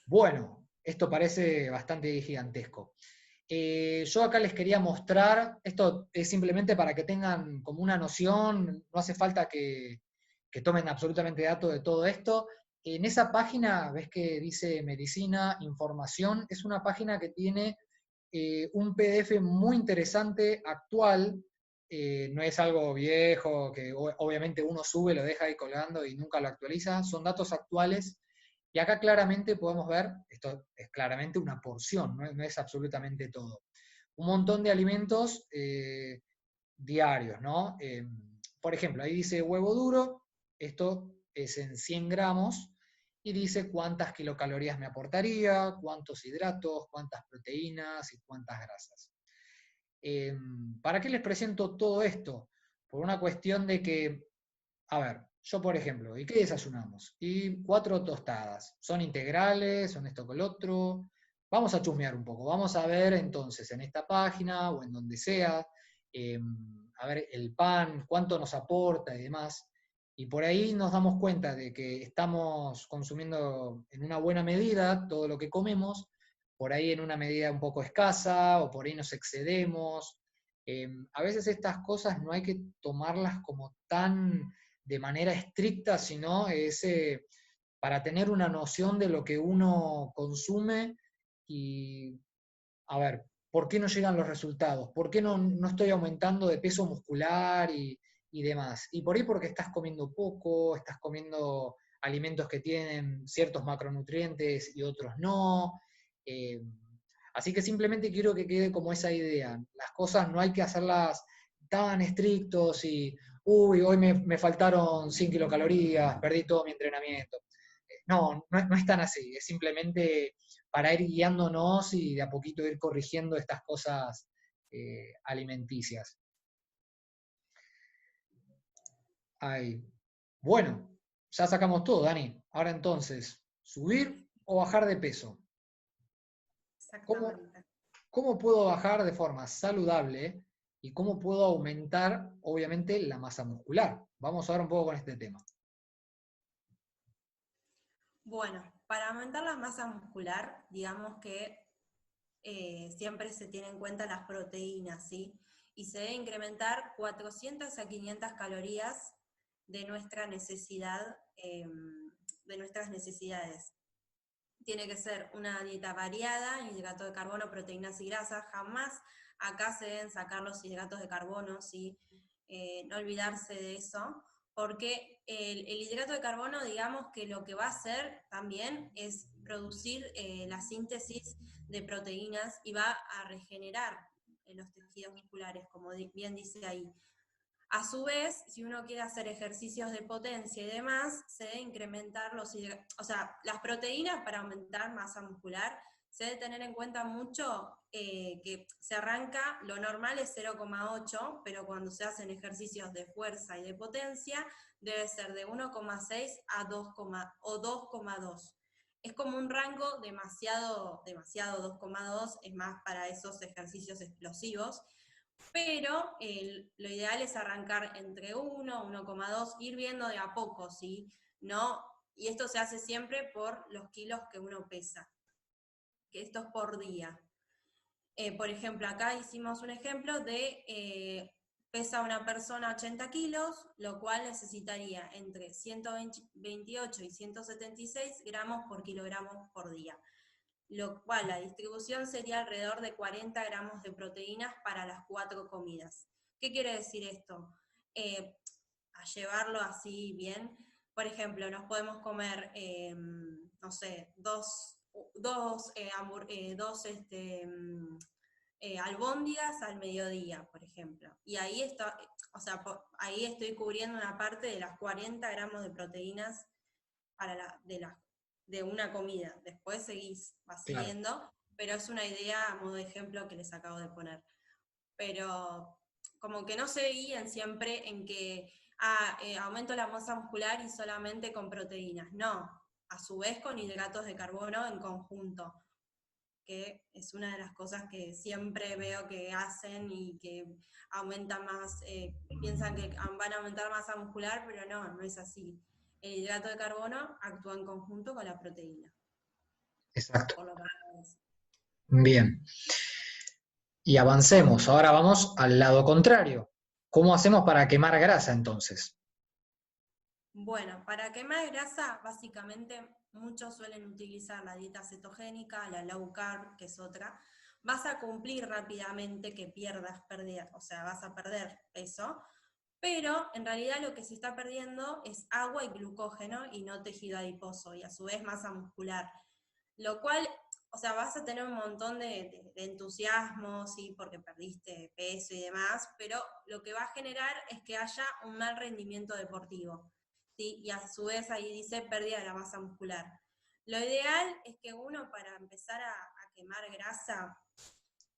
Bueno, esto parece bastante gigantesco. Yo acá les quería mostrar, esto es simplemente para que tengan como una noción, no hace falta que tomen absolutamente datos de todo esto. En esa página, ves que dice medicina, información, es una página que tiene un PDF muy interesante, actual, no es algo viejo que obviamente uno sube, lo deja ahí colgando y nunca lo actualiza, son datos actuales. Y acá claramente podemos ver, esto es claramente una porción, no es absolutamente todo. Un montón de alimentos diarios, ¿no? Por ejemplo, ahí dice huevo duro, esto es en 100 gramos, y dice cuántas kilocalorías me aportaría, cuántos hidratos, cuántas proteínas y cuántas grasas. ¿Para qué les presento todo esto? Por una cuestión de que, a ver, yo por ejemplo, ¿y qué desayunamos? Y 4 tostadas. ¿Son integrales? ¿Son esto con lo otro? Vamos a chusmear un poco. Vamos a ver entonces en esta página o en donde sea, a ver el pan, cuánto nos aporta y demás. Y por ahí nos damos cuenta de que estamos consumiendo en una buena medida todo lo que comemos, por ahí en una medida un poco escasa, o por ahí nos excedemos. A veces estas cosas no hay que tomarlas como tan de manera estricta, sino para tener una noción de lo que uno consume y, a ver, ¿por qué no llegan los resultados? ¿Por qué no estoy aumentando de peso muscular y demás? Y por ahí porque estás comiendo poco, estás comiendo alimentos que tienen ciertos macronutrientes y otros no. Eh, Así que simplemente quiero que quede como esa idea. Las cosas no hay que hacerlas tan estrictos y, uy, hoy me faltaron 100 kilocalorías, perdí todo mi entrenamiento. No es tan así, es simplemente para ir guiándonos y de a poquito ir corrigiendo estas cosas alimenticias. Ahí. Bueno, ya sacamos todo, Dani. Ahora entonces, ¿subir o bajar de peso? ¿Cómo, Exactamente. cómo puedo bajar de forma saludable y cómo puedo aumentar, obviamente, la masa muscular? Vamos a ver un poco con este tema. Bueno, para aumentar la masa muscular, digamos que siempre se tienen en cuenta las proteínas, ¿sí? Y se debe incrementar 400 a 500 calorías de nuestra necesidad, de nuestras necesidades. Tiene que ser una dieta variada, hidrato de carbono, proteínas y grasas. Jamás acá se deben sacar los hidratos de carbono, ¿sí? No olvidarse de eso, porque el hidrato de carbono, digamos que lo que va a hacer también es producir la síntesis de proteínas y va a regenerar los tejidos musculares, como bien dice ahí. A su vez, si uno quiere hacer ejercicios de potencia y demás, se debe incrementar las proteínas para aumentar masa muscular. Se debe tener en cuenta mucho que se arranca, lo normal es 0,8, pero cuando se hacen ejercicios de fuerza y de potencia, debe ser de 1,6 a 2, o 2,2. Es como un rango demasiado 2,2, es más para esos ejercicios explosivos, pero lo ideal es arrancar entre 1, 1,2, ir viendo de a poco, ¿sí? ¿No? Y esto se hace siempre por los kilos que uno pesa, que esto es por día. Por ejemplo, acá hicimos un ejemplo de pesa una persona 80 kilos, lo cual necesitaría entre 128 y 176 gramos por kilogramo por día, lo cual la distribución sería alrededor de 40 gramos de proteínas para las 4 comidas. ¿Qué quiere decir esto? A llevarlo así bien, por ejemplo, nos podemos comer, no sé, albóndigas al mediodía, por ejemplo. Y ahí está, ahí estoy cubriendo una parte de las 40 gramos de proteínas de una comida. Después vas Claro. siguiendo, pero es una idea a modo de ejemplo que les acabo de poner. Pero como que no se guíen siempre en que aumento la masa muscular y solamente con proteínas. No, a su vez con hidratos de carbono en conjunto, que es una de las cosas que siempre veo que hacen y que aumenta más, piensan que van a aumentar masa muscular, pero no, no es así. El hidrato de carbono actúa en conjunto con la proteína. Exacto. Por lo menos. Bien. Y avancemos. Ahora vamos al lado contrario. ¿Cómo hacemos para quemar grasa entonces? Bueno, para quemar grasa, básicamente muchos suelen utilizar la dieta cetogénica, la low carb, que es otra. Vas a cumplir rápidamente que pierdas pérdida, o sea, vas a perder peso, pero en realidad lo que se está perdiendo es agua y glucógeno y no tejido adiposo, y a su vez masa muscular. Lo cual, o sea, vas a tener un montón de entusiasmo, sí, porque perdiste peso y demás, pero lo que va a generar es que haya un mal rendimiento deportivo, ¿sí? Y a su vez ahí dice pérdida de la masa muscular. Lo ideal es que uno, para empezar a quemar grasa,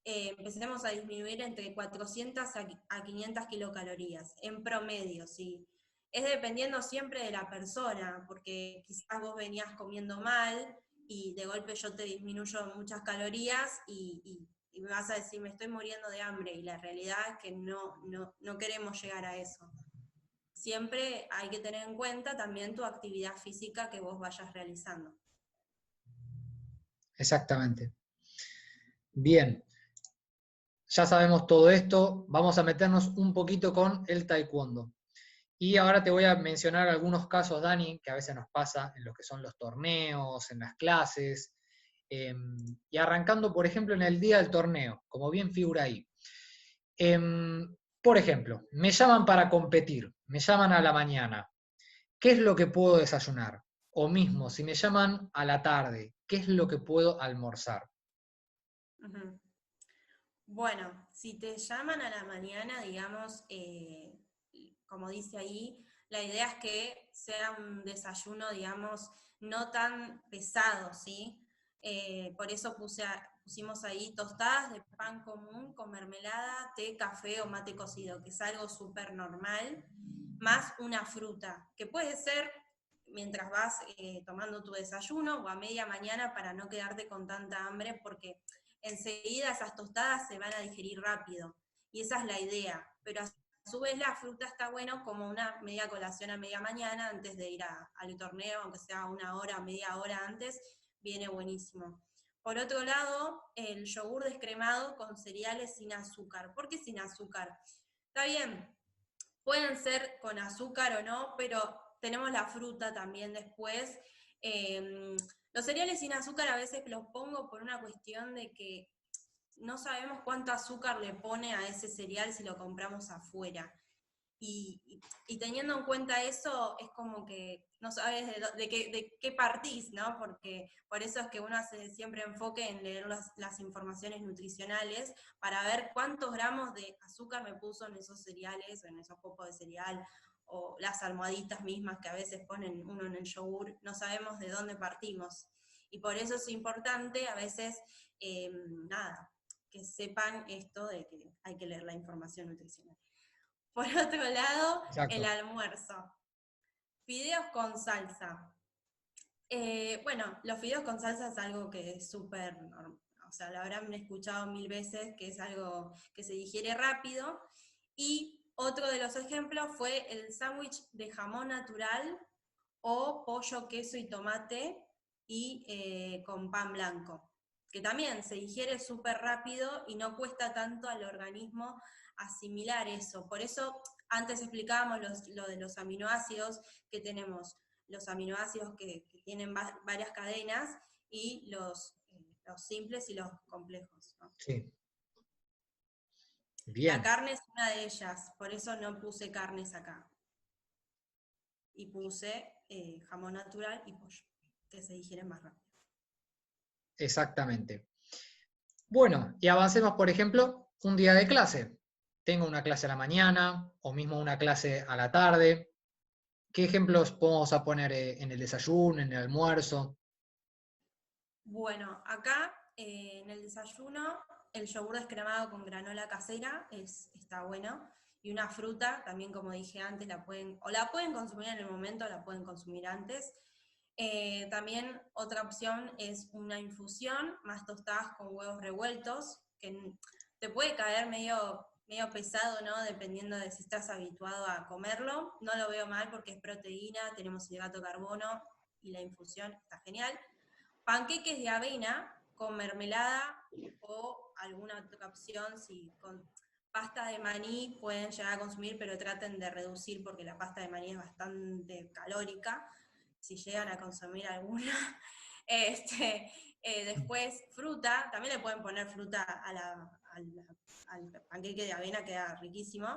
empecemos a disminuir entre 400 a 500 kilocalorías, en promedio, ¿sí? Es dependiendo siempre de la persona, porque quizás vos venías comiendo mal y de golpe yo te disminuyo muchas calorías y me vas a decir, me estoy muriendo de hambre, y la realidad es que no queremos llegar a eso. Siempre hay que tener en cuenta también tu actividad física que vos vayas realizando. Exactamente. Bien. Ya sabemos todo esto. Vamos a meternos un poquito con el taekwondo. Y ahora te voy a mencionar algunos casos, Dani, que a veces nos pasa en lo que son los torneos, en las clases, y arrancando, por ejemplo, en el día del torneo, como bien figura ahí. Por ejemplo, me llaman para competir, me llaman a la mañana. ¿Qué es lo que puedo desayunar? O mismo, si me llaman a la tarde, ¿qué es lo que puedo almorzar? Uh-huh. Bueno, si te llaman a la mañana, digamos, como dice ahí, la idea es que sea un desayuno, digamos, no tan pesado, ¿sí? Por eso pusimos ahí tostadas de pan común con mermelada, té, café o mate cocido, que es algo súper normal, más una fruta, que puede ser mientras vas tomando tu desayuno o a media mañana para no quedarte con tanta hambre, porque enseguida esas tostadas se van a digerir rápido. Y esa es la idea. Pero a su vez la fruta está bueno como una media colación a media mañana antes de ir al torneo, aunque sea una hora, media hora antes, viene buenísimo. Por otro lado, el yogur descremado con cereales sin azúcar. ¿Por qué sin azúcar? Está bien, pueden ser con azúcar o no, pero tenemos la fruta también después. Los cereales sin azúcar a veces los pongo por una cuestión de que no sabemos cuánto azúcar le pone a ese cereal si lo compramos afuera. Y teniendo en cuenta eso, es como que no sabes de qué partís, ¿no? Porque por eso es que uno hace siempre enfoque en leer las informaciones nutricionales para ver cuántos gramos de azúcar me puso en esos cereales, o en esos copos de cereal, o las almohaditas mismas que a veces ponen uno en el yogur, no sabemos de dónde partimos. Y por eso es importante a veces, nada, que sepan esto de que hay que leer la información nutricional. Por otro lado, el Exacto. almuerzo. Fideos con salsa. Bueno, los fideos con salsa es algo que es súper, o sea, lo habrán escuchado 1000 veces, que es algo que se digiere rápido. Y otro de los ejemplos fue el sándwich de jamón natural o pollo, queso y tomate y con pan blanco, que también se digiere súper rápido y no cuesta tanto al organismo asimilar eso. Por eso antes explicábamos lo de los aminoácidos, que tenemos los aminoácidos que tienen varias cadenas y los simples y los complejos, ¿no? Sí. La Bien. carne es una de ellas, por eso no puse carnes acá. Y puse jamón natural y pollo, que se digieren más rápido. Exactamente. Bueno, y avancemos, por ejemplo, un día de clase. Tengo una clase a la mañana o mismo una clase a la tarde. ¿Qué ejemplos podemos poner en el desayuno, en el almuerzo? Bueno, acá en el desayuno, el yogur descremado con granola casera está bueno. Y una fruta, también como dije antes, la pueden consumir en el momento o la pueden consumir antes. También otra opción es una infusión, más tostadas con huevos revueltos, que te puede caer medio pesado, ¿no? Dependiendo de si estás habituado a comerlo. No lo veo mal porque es proteína, tenemos hidrato de carbono y la infusión está genial. Panqueques de avena con mermelada o alguna otra opción, si con pasta de maní pueden llegar a consumir, pero traten de reducir porque la pasta de maní es bastante calórica, si llegan a consumir alguna. Este, después fruta, también le pueden poner fruta al panqueque de avena, queda riquísimo.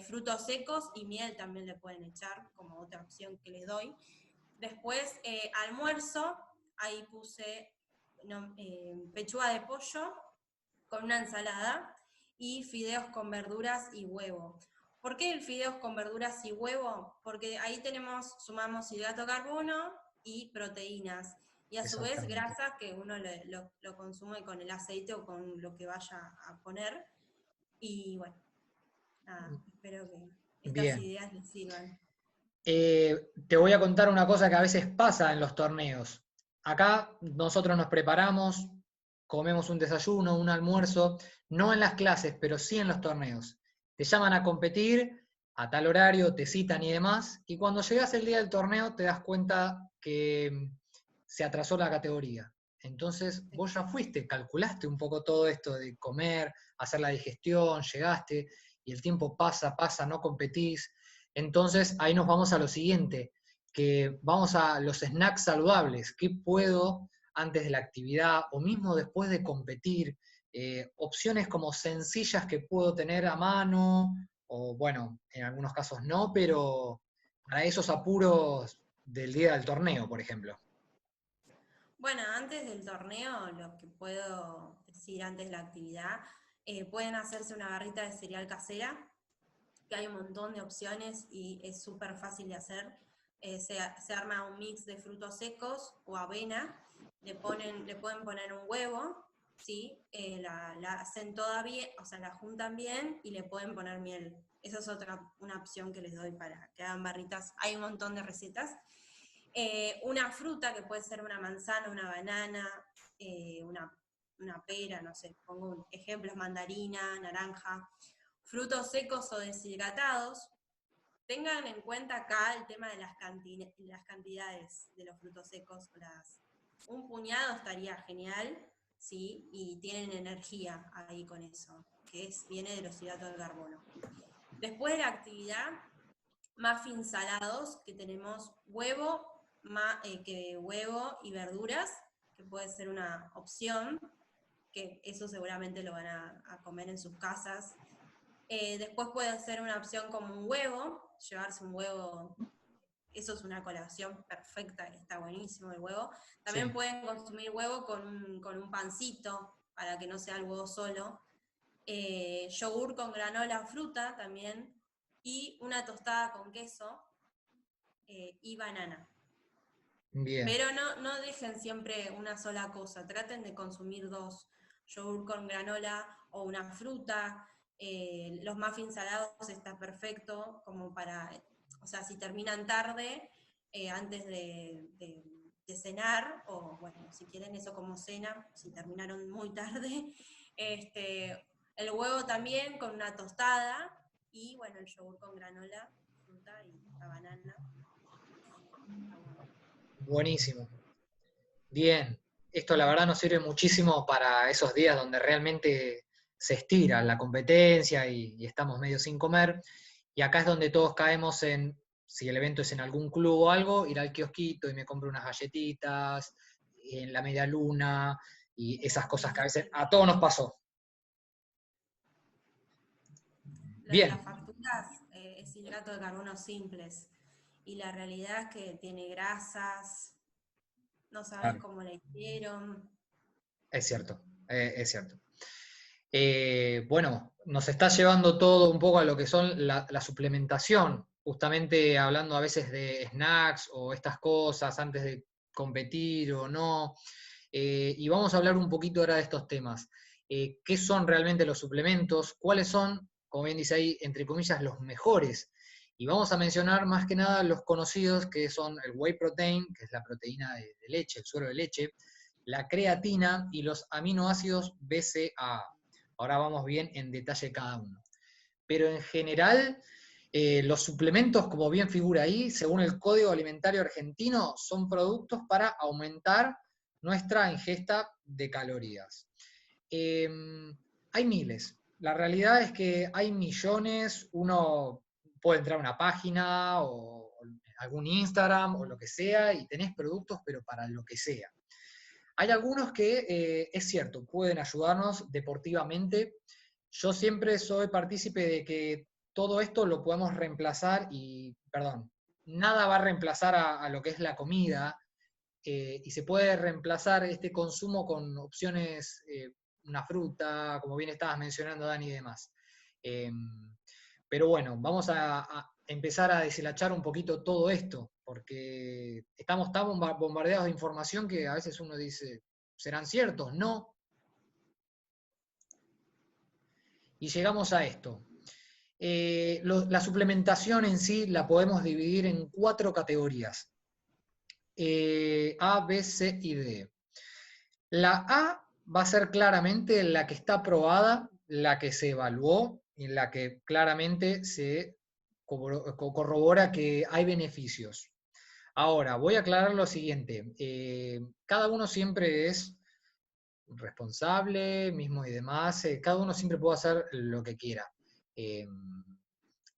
Frutos secos y miel también le pueden echar como otra opción que les doy. Después, almuerzo, ahí puse pechuga de pollo con una ensalada y fideos con verduras y huevo. ¿Por qué el fideos con verduras y huevo? Porque ahí sumamos hidrato de carbono y proteínas. Y a su vez Exactamente. grasa que uno lo consume con el aceite o con lo que vaya a poner. Y bueno, nada, espero que estas Bien. ideas les sirvan. Te voy a contar una cosa que a veces pasa en los torneos. Acá nosotros nos preparamos, comemos un desayuno, un almuerzo, no en las clases, pero sí en los torneos. Te llaman a competir a tal horario, te citan y demás, y cuando llegas el día del torneo te das cuenta que se atrasó la categoría. Entonces vos ya fuiste, calculaste un poco todo esto de comer, hacer la digestión, llegaste, y el tiempo pasa, pasa, no competís. Entonces ahí nos vamos a lo siguiente, que vamos a los snacks saludables. ¿Qué puedo antes de la actividad o mismo después de competir? Opciones como sencillas que puedo tener a mano, o bueno, en algunos casos no, pero para esos apuros del día del torneo, por ejemplo. Bueno, antes del torneo, lo que puedo decir antes de la actividad, pueden hacerse una barrita de cereal casera, que hay un montón de opciones y es súper fácil de hacer. se arma un mix de frutos secos o avena, le pueden poner un huevo, ¿sí? La hacen toda bien, o sea, la juntan bien y le pueden poner miel. Esa es una opción que les doy para que hagan barritas. Hay un montón de recetas. Una fruta que puede ser una manzana, una banana, una pera, no sé, pongo ejemplos, mandarina, naranja, frutos secos o deshidratados. Tengan en cuenta acá el tema de las cantidades de los frutos secos. Un puñado estaría genial, ¿sí? Y tienen energía ahí con eso, que viene de los hidratos de carbono. Después de la actividad, muffins salados, que tenemos huevo y verduras, que puede ser una opción, que eso seguramente lo van a comer en sus casas. Después puede ser una opción como un huevo, llevarse un huevo, eso es una colación perfecta, está buenísimo el huevo. También Sí. pueden consumir huevo con un pancito, para que no sea el huevo solo. Yogur con granola, fruta también, y una tostada con queso y banana. Bien. Pero no dejen siempre una sola cosa, traten de consumir dos, yogur con granola o una fruta. Los muffins salados está perfecto, como para, o sea, si terminan tarde, antes de cenar, o bueno, si quieren eso como cena, si terminaron muy tarde, el huevo también con una tostada, y bueno, el yogur con granola, fruta y la banana. Está bueno. Buenísimo. Bien. Esto la verdad nos sirve muchísimo para esos días donde realmente se estira la competencia y estamos medio sin comer. Y acá es donde todos caemos en, si el evento es en algún club o algo, ir al kiosquito y me compro unas galletitas, en la media luna, y esas cosas que a veces a todos nos pasó. Lo de Bien, las facturas es hidrato de carbono simples, y la realidad es que tiene grasas, no sabes claro, cómo la hicieron. es cierto, es cierto. Bueno, nos está llevando todo un poco a lo que son la suplementación, justamente hablando a veces de snacks o estas cosas antes de competir o no. Y vamos a hablar un poquito ahora de estos temas. ¿Qué son realmente los suplementos? ¿Cuáles son, como bien dice ahí, entre comillas, los mejores? Y vamos a mencionar más que nada los conocidos, que son el whey protein, que es la proteína de leche, el suero de leche, la creatina y los aminoácidos BCAA. Ahora vamos bien en detalle cada uno. Pero en general, los suplementos, como bien figura ahí, según el Código Alimentario Argentino, son productos para aumentar nuestra ingesta de calorías. Eh, Hay miles. La realidad es que hay millones. Uno puede entrar a una página o algún Instagram o lo que sea y tenés productos, pero para lo que sea. Hay algunos que, es cierto, pueden ayudarnos deportivamente. Yo siempre soy partícipe de que todo esto lo podemos reemplazar y, perdón, nada va a reemplazar a lo que es la comida, y se puede reemplazar este consumo con opciones, una fruta, como bien estabas mencionando, Dani, y demás. Eh, pero bueno, vamos a empezar a deshilachar un poquito todo esto, porque estamos tan bombardeados de información que a veces uno dice, ¿serán ciertos? No. Y llegamos a esto. La suplementación en sí la podemos dividir en 4 categorías. A, B, C y D. La A va a ser claramente la que está aprobada, la que se evaluó y la que claramente se corrobora que hay beneficios. Ahora, voy a aclarar lo siguiente. Cada uno siempre es responsable, mismo y demás. Cada uno siempre puede hacer lo que quiera. Eh,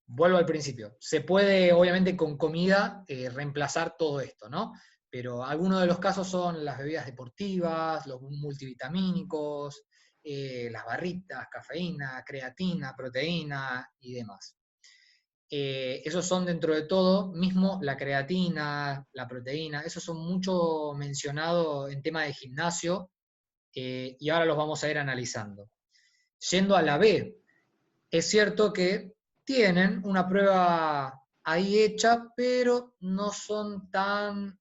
Vuelvo al principio. Se puede, obviamente, con comida reemplazar todo esto, ¿no? Pero algunos de los casos son las bebidas deportivas, los multivitamínicos, las barritas, cafeína, creatina, proteína y demás. Esos son dentro de todo, mismo la creatina, la proteína, esos son mucho mencionados en tema de gimnasio, y ahora los vamos a ir analizando. Yendo a la B, es cierto que tienen una prueba ahí hecha, pero no son tan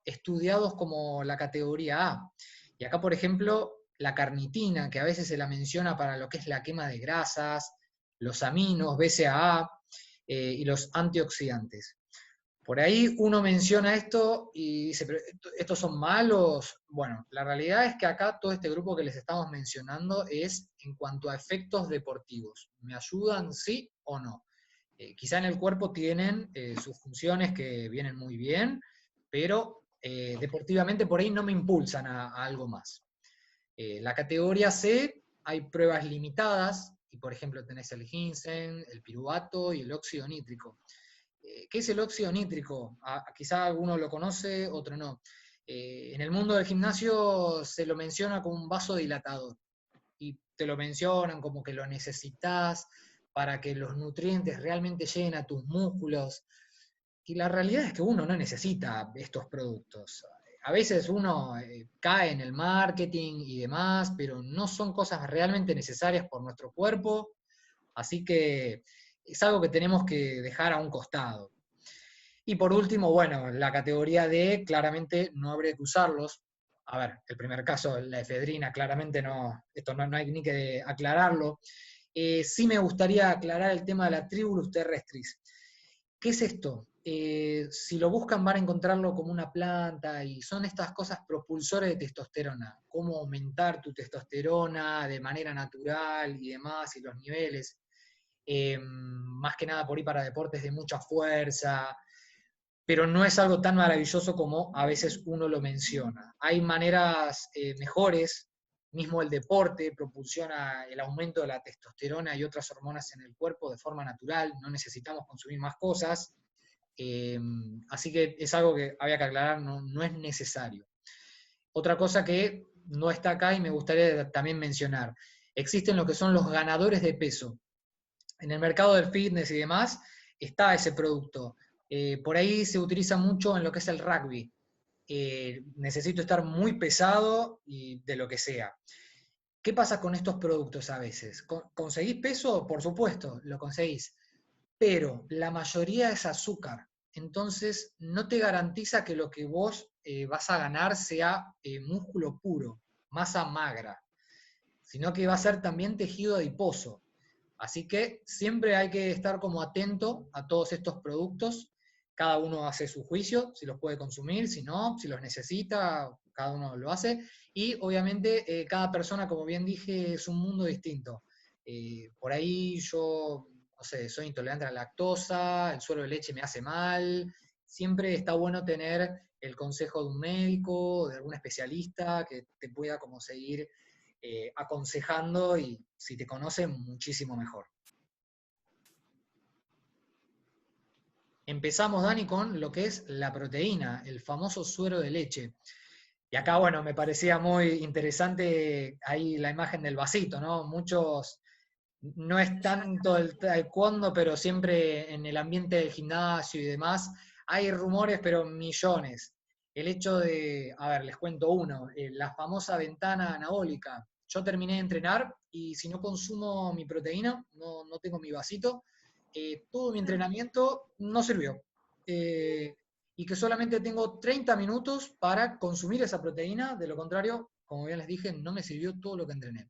estudiados como la categoría A. Y acá, por ejemplo, la carnitina, que a veces se la menciona para lo que es la quema de grasas, los aminos, BCAA y los antioxidantes. Por ahí uno menciona esto y dice, pero ¿estos son malos? Bueno, la realidad es que acá todo este grupo que les estamos mencionando es en cuanto a efectos deportivos. ¿Me ayudan, sí o no? Quizá en el cuerpo tienen sus funciones que vienen muy bien, pero deportivamente por ahí no me impulsan a algo más. La categoría C hay pruebas limitadas, y por ejemplo tenés el ginseng, el piruvato y el óxido nítrico. ¿Qué es el óxido nítrico? Quizá alguno lo conoce, otro no. En el mundo del gimnasio se lo menciona como un vasodilatador y te lo mencionan como que lo necesitas para que los nutrientes realmente lleguen a tus músculos. Y la realidad es que uno no necesita estos productos. A veces uno cae en el marketing y demás, pero no son cosas realmente necesarias por nuestro cuerpo, así que es algo que tenemos que dejar a un costado. Y por último, bueno, la categoría D, claramente no habría que usarlos. A ver, el primer caso, la efedrina, claramente no, esto no hay ni que aclararlo. Sí me gustaría aclarar el tema de la Tribulus terrestris. ¿Qué es esto? Si lo buscan van a encontrarlo como una planta y son estas cosas propulsores de testosterona, cómo aumentar tu testosterona de manera natural y demás, y los niveles, más que nada por ahí para deportes de mucha fuerza, pero no es algo tan maravilloso como a veces uno lo menciona. Hay maneras mejores, mismo el deporte propulsiona el aumento de la testosterona y otras hormonas en el cuerpo de forma natural, no necesitamos consumir más cosas, así que es algo que había que aclarar, no es necesario. Otra cosa que no está acá y me gustaría también mencionar, existen lo que son los ganadores de peso. En el mercado del fitness y demás está ese producto. Por ahí se utiliza mucho en lo que es el rugby. Necesito estar muy pesado y de lo que sea. ¿Qué pasa con estos productos a veces? ¿Conseguís peso? Por supuesto, lo conseguís. Pero la mayoría es azúcar. Entonces no te garantiza que lo que vos vas a ganar sea músculo puro, masa magra, sino que va a ser también tejido adiposo. Así que siempre hay que estar como atento a todos estos productos. Cada uno hace su juicio, si los puede consumir, si no, si los necesita, cada uno lo hace. Y obviamente cada persona, como bien dije, es un mundo distinto. Por ahí yo, no sé, soy intolerante a la lactosa, el suero de leche me hace mal. Siempre está bueno tener el consejo de un médico, de algún especialista que te pueda como seguir aconsejando y si te conocen, muchísimo mejor. Empezamos, Dani, con lo que es la proteína, el famoso suero de leche. Y acá, bueno, me parecía muy interesante ahí la imagen del vasito, ¿no? Muchos, no es tanto el taekwondo, pero siempre en el ambiente del gimnasio y demás, hay rumores, pero millones. El hecho de, a ver, les cuento uno, la famosa ventana anabólica. Yo terminé de entrenar y si no consumo mi proteína, no tengo mi vasito, todo mi entrenamiento no sirvió. Y que solamente tengo 30 minutos para consumir esa proteína, de lo contrario, como bien les dije, no me sirvió todo lo que entrené.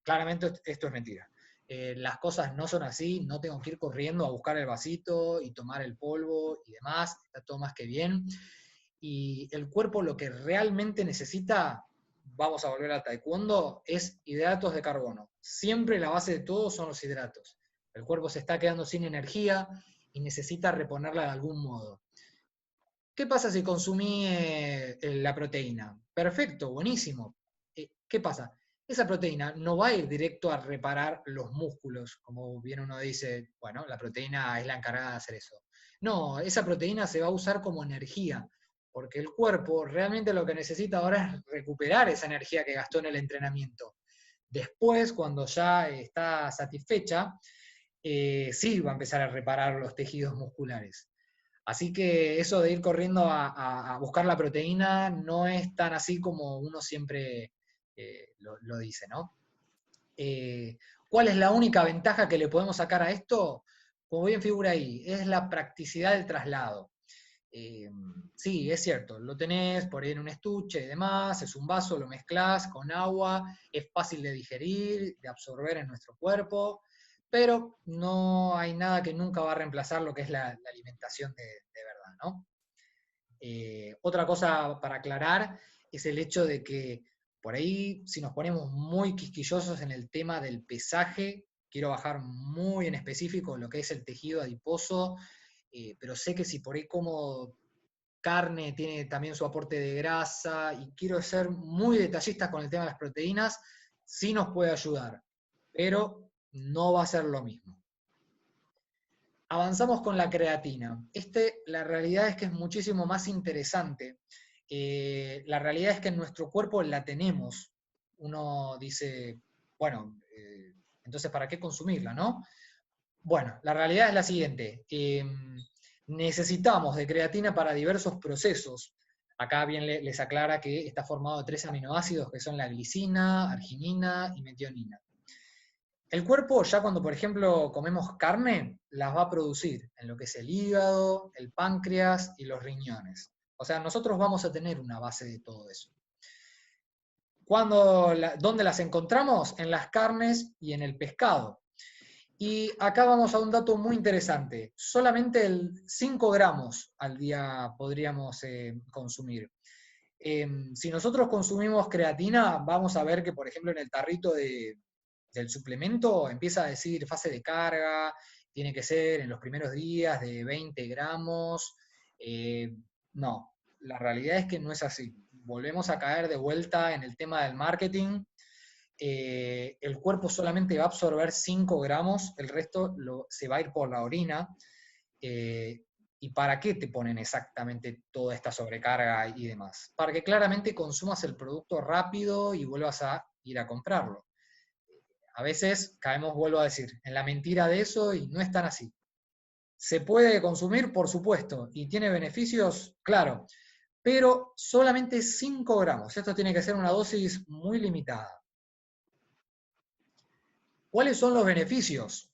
Claramente esto es mentira. Las cosas no son así, no tengo que ir corriendo a buscar el vasito y tomar el polvo y demás, está todo más que bien. Y el cuerpo lo que realmente necesita, vamos a volver al taekwondo, es hidratos de carbono. Siempre la base de todo son los hidratos. El cuerpo se está quedando sin energía y necesita reponerla de algún modo. ¿Qué pasa si consumí la proteína? Perfecto, buenísimo. ¿Qué pasa? Esa proteína no va a ir directo a reparar los músculos, como bien uno dice, bueno, la proteína es la encargada de hacer eso. No, esa proteína se va a usar como energía, porque el cuerpo realmente lo que necesita ahora es recuperar esa energía que gastó en el entrenamiento. Después, cuando ya está satisfecha, sí va a empezar a reparar los tejidos musculares. Así que eso de ir corriendo a buscar la proteína no es tan así como uno siempre lo dice, ¿no? ¿Cuál es la única ventaja que le podemos sacar a esto? como bien figura ahí, es la practicidad del traslado. Sí, es cierto, lo tenés por ahí en un estuche y demás, es un vaso, lo mezclás con agua, es fácil de digerir, de absorber en nuestro cuerpo, pero no hay nada que nunca va a reemplazar lo que es la alimentación de verdad, ¿no? Otra cosa para aclarar es el hecho de que por ahí, si nos ponemos muy quisquillosos en el tema del pesaje, quiero bajar muy en específico lo que es el tejido adiposo, pero sé que si por ahí como carne tiene también su aporte de grasa y quiero ser muy detallista con el tema de las proteínas, sí nos puede ayudar, pero no va a ser lo mismo. Avanzamos con la creatina. La realidad es que es muchísimo más interesante. La realidad es que en nuestro cuerpo la tenemos. Uno dice, bueno, entonces ¿para qué consumirla, no? Bueno, la realidad es la siguiente. Necesitamos de creatina para diversos procesos. Acá bien les aclara que está formado de 3 aminoácidos que son la glicina, arginina y metionina. El cuerpo, ya cuando, por ejemplo, comemos carne, las va a producir en lo que es el hígado, el páncreas y los riñones. O sea, nosotros vamos a tener una base de todo eso. ¿Dónde las encontramos? En las carnes y en el pescado. Y acá vamos a un dato muy interesante. Solamente 5 gramos al día podríamos consumir. Si nosotros consumimos creatina, vamos a ver que, por ejemplo, en el tarrito del suplemento empieza a decir fase de carga, tiene que ser en los primeros días de 20 gramos. No, la realidad es que no es así. Volvemos a caer de vuelta en el tema del marketing. El cuerpo solamente va a absorber 5 gramos, el resto se va a ir por la orina. ¿Y para qué te ponen exactamente toda esta sobrecarga y demás? Para que claramente consumas el producto rápido y vuelvas a ir a comprarlo. A veces caemos, vuelvo a decir, en la mentira de eso y no es tan así. ¿Se puede consumir? Por supuesto. ¿Y tiene beneficios? Claro. Pero solamente 5 gramos. Esto tiene que ser una dosis muy limitada. ¿Cuáles son los beneficios?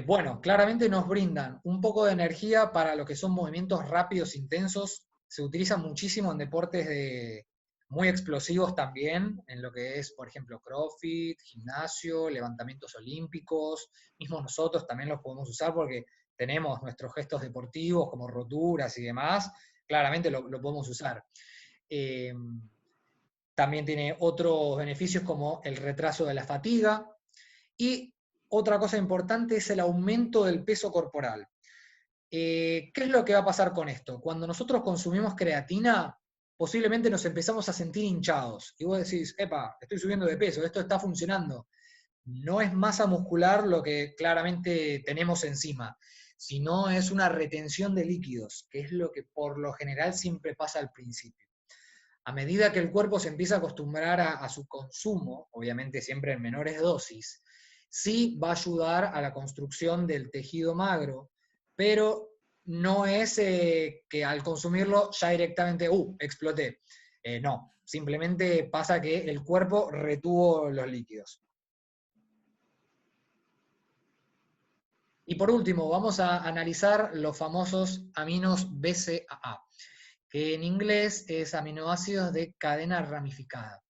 Bueno, claramente nos brindan un poco de energía para lo que son movimientos rápidos, intensos. Se utiliza muchísimo en deportes muy explosivos también, en lo que es, por ejemplo, CrossFit, gimnasio, levantamientos olímpicos. Mismos nosotros también los podemos usar porque tenemos nuestros gestos deportivos como roturas y demás. Claramente lo podemos usar. Eh, También tiene otros beneficios como el retraso de la fatiga, y otra cosa importante es el aumento del peso corporal. ¿Qué es lo que va a pasar con esto? Cuando nosotros consumimos creatina, posiblemente nos empezamos a sentir hinchados. Y vos decís, epa, estoy subiendo de peso, esto está funcionando. No es masa muscular lo que claramente tenemos encima, sino es una retención de líquidos, que es lo que por lo general siempre pasa al principio. A medida que el cuerpo se empieza a acostumbrar a su consumo, obviamente siempre en menores dosis, sí va a ayudar a la construcción del tejido magro, pero no es que al consumirlo ya directamente, exploté. No, simplemente pasa que el cuerpo retuvo los líquidos. Y por último, vamos a analizar los famosos aminos BCAA, que en inglés es aminoácidos de cadena ramificada.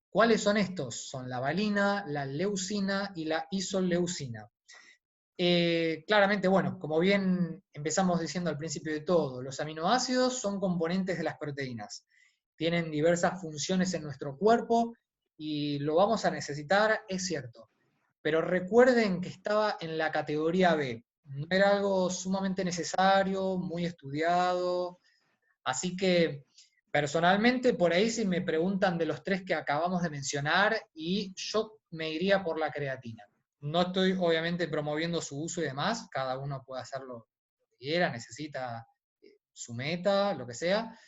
¿Cuáles son estos? Son la valina, la leucina y la isoleucina. Claramente, bueno, como bien empezamos diciendo al principio de todo, los aminoácidos son componentes de las proteínas. Tienen diversas funciones en nuestro cuerpo y lo vamos a necesitar, es cierto. Pero recuerden que estaba en la categoría B. No era algo sumamente necesario, muy estudiado. Así que personalmente, por ahí si me preguntan de los 3 que acabamos de mencionar, y yo me iría por la creatina. No estoy obviamente promoviendo su uso y demás, cada uno puede hacer lo que quiera, necesita su meta, lo que sea,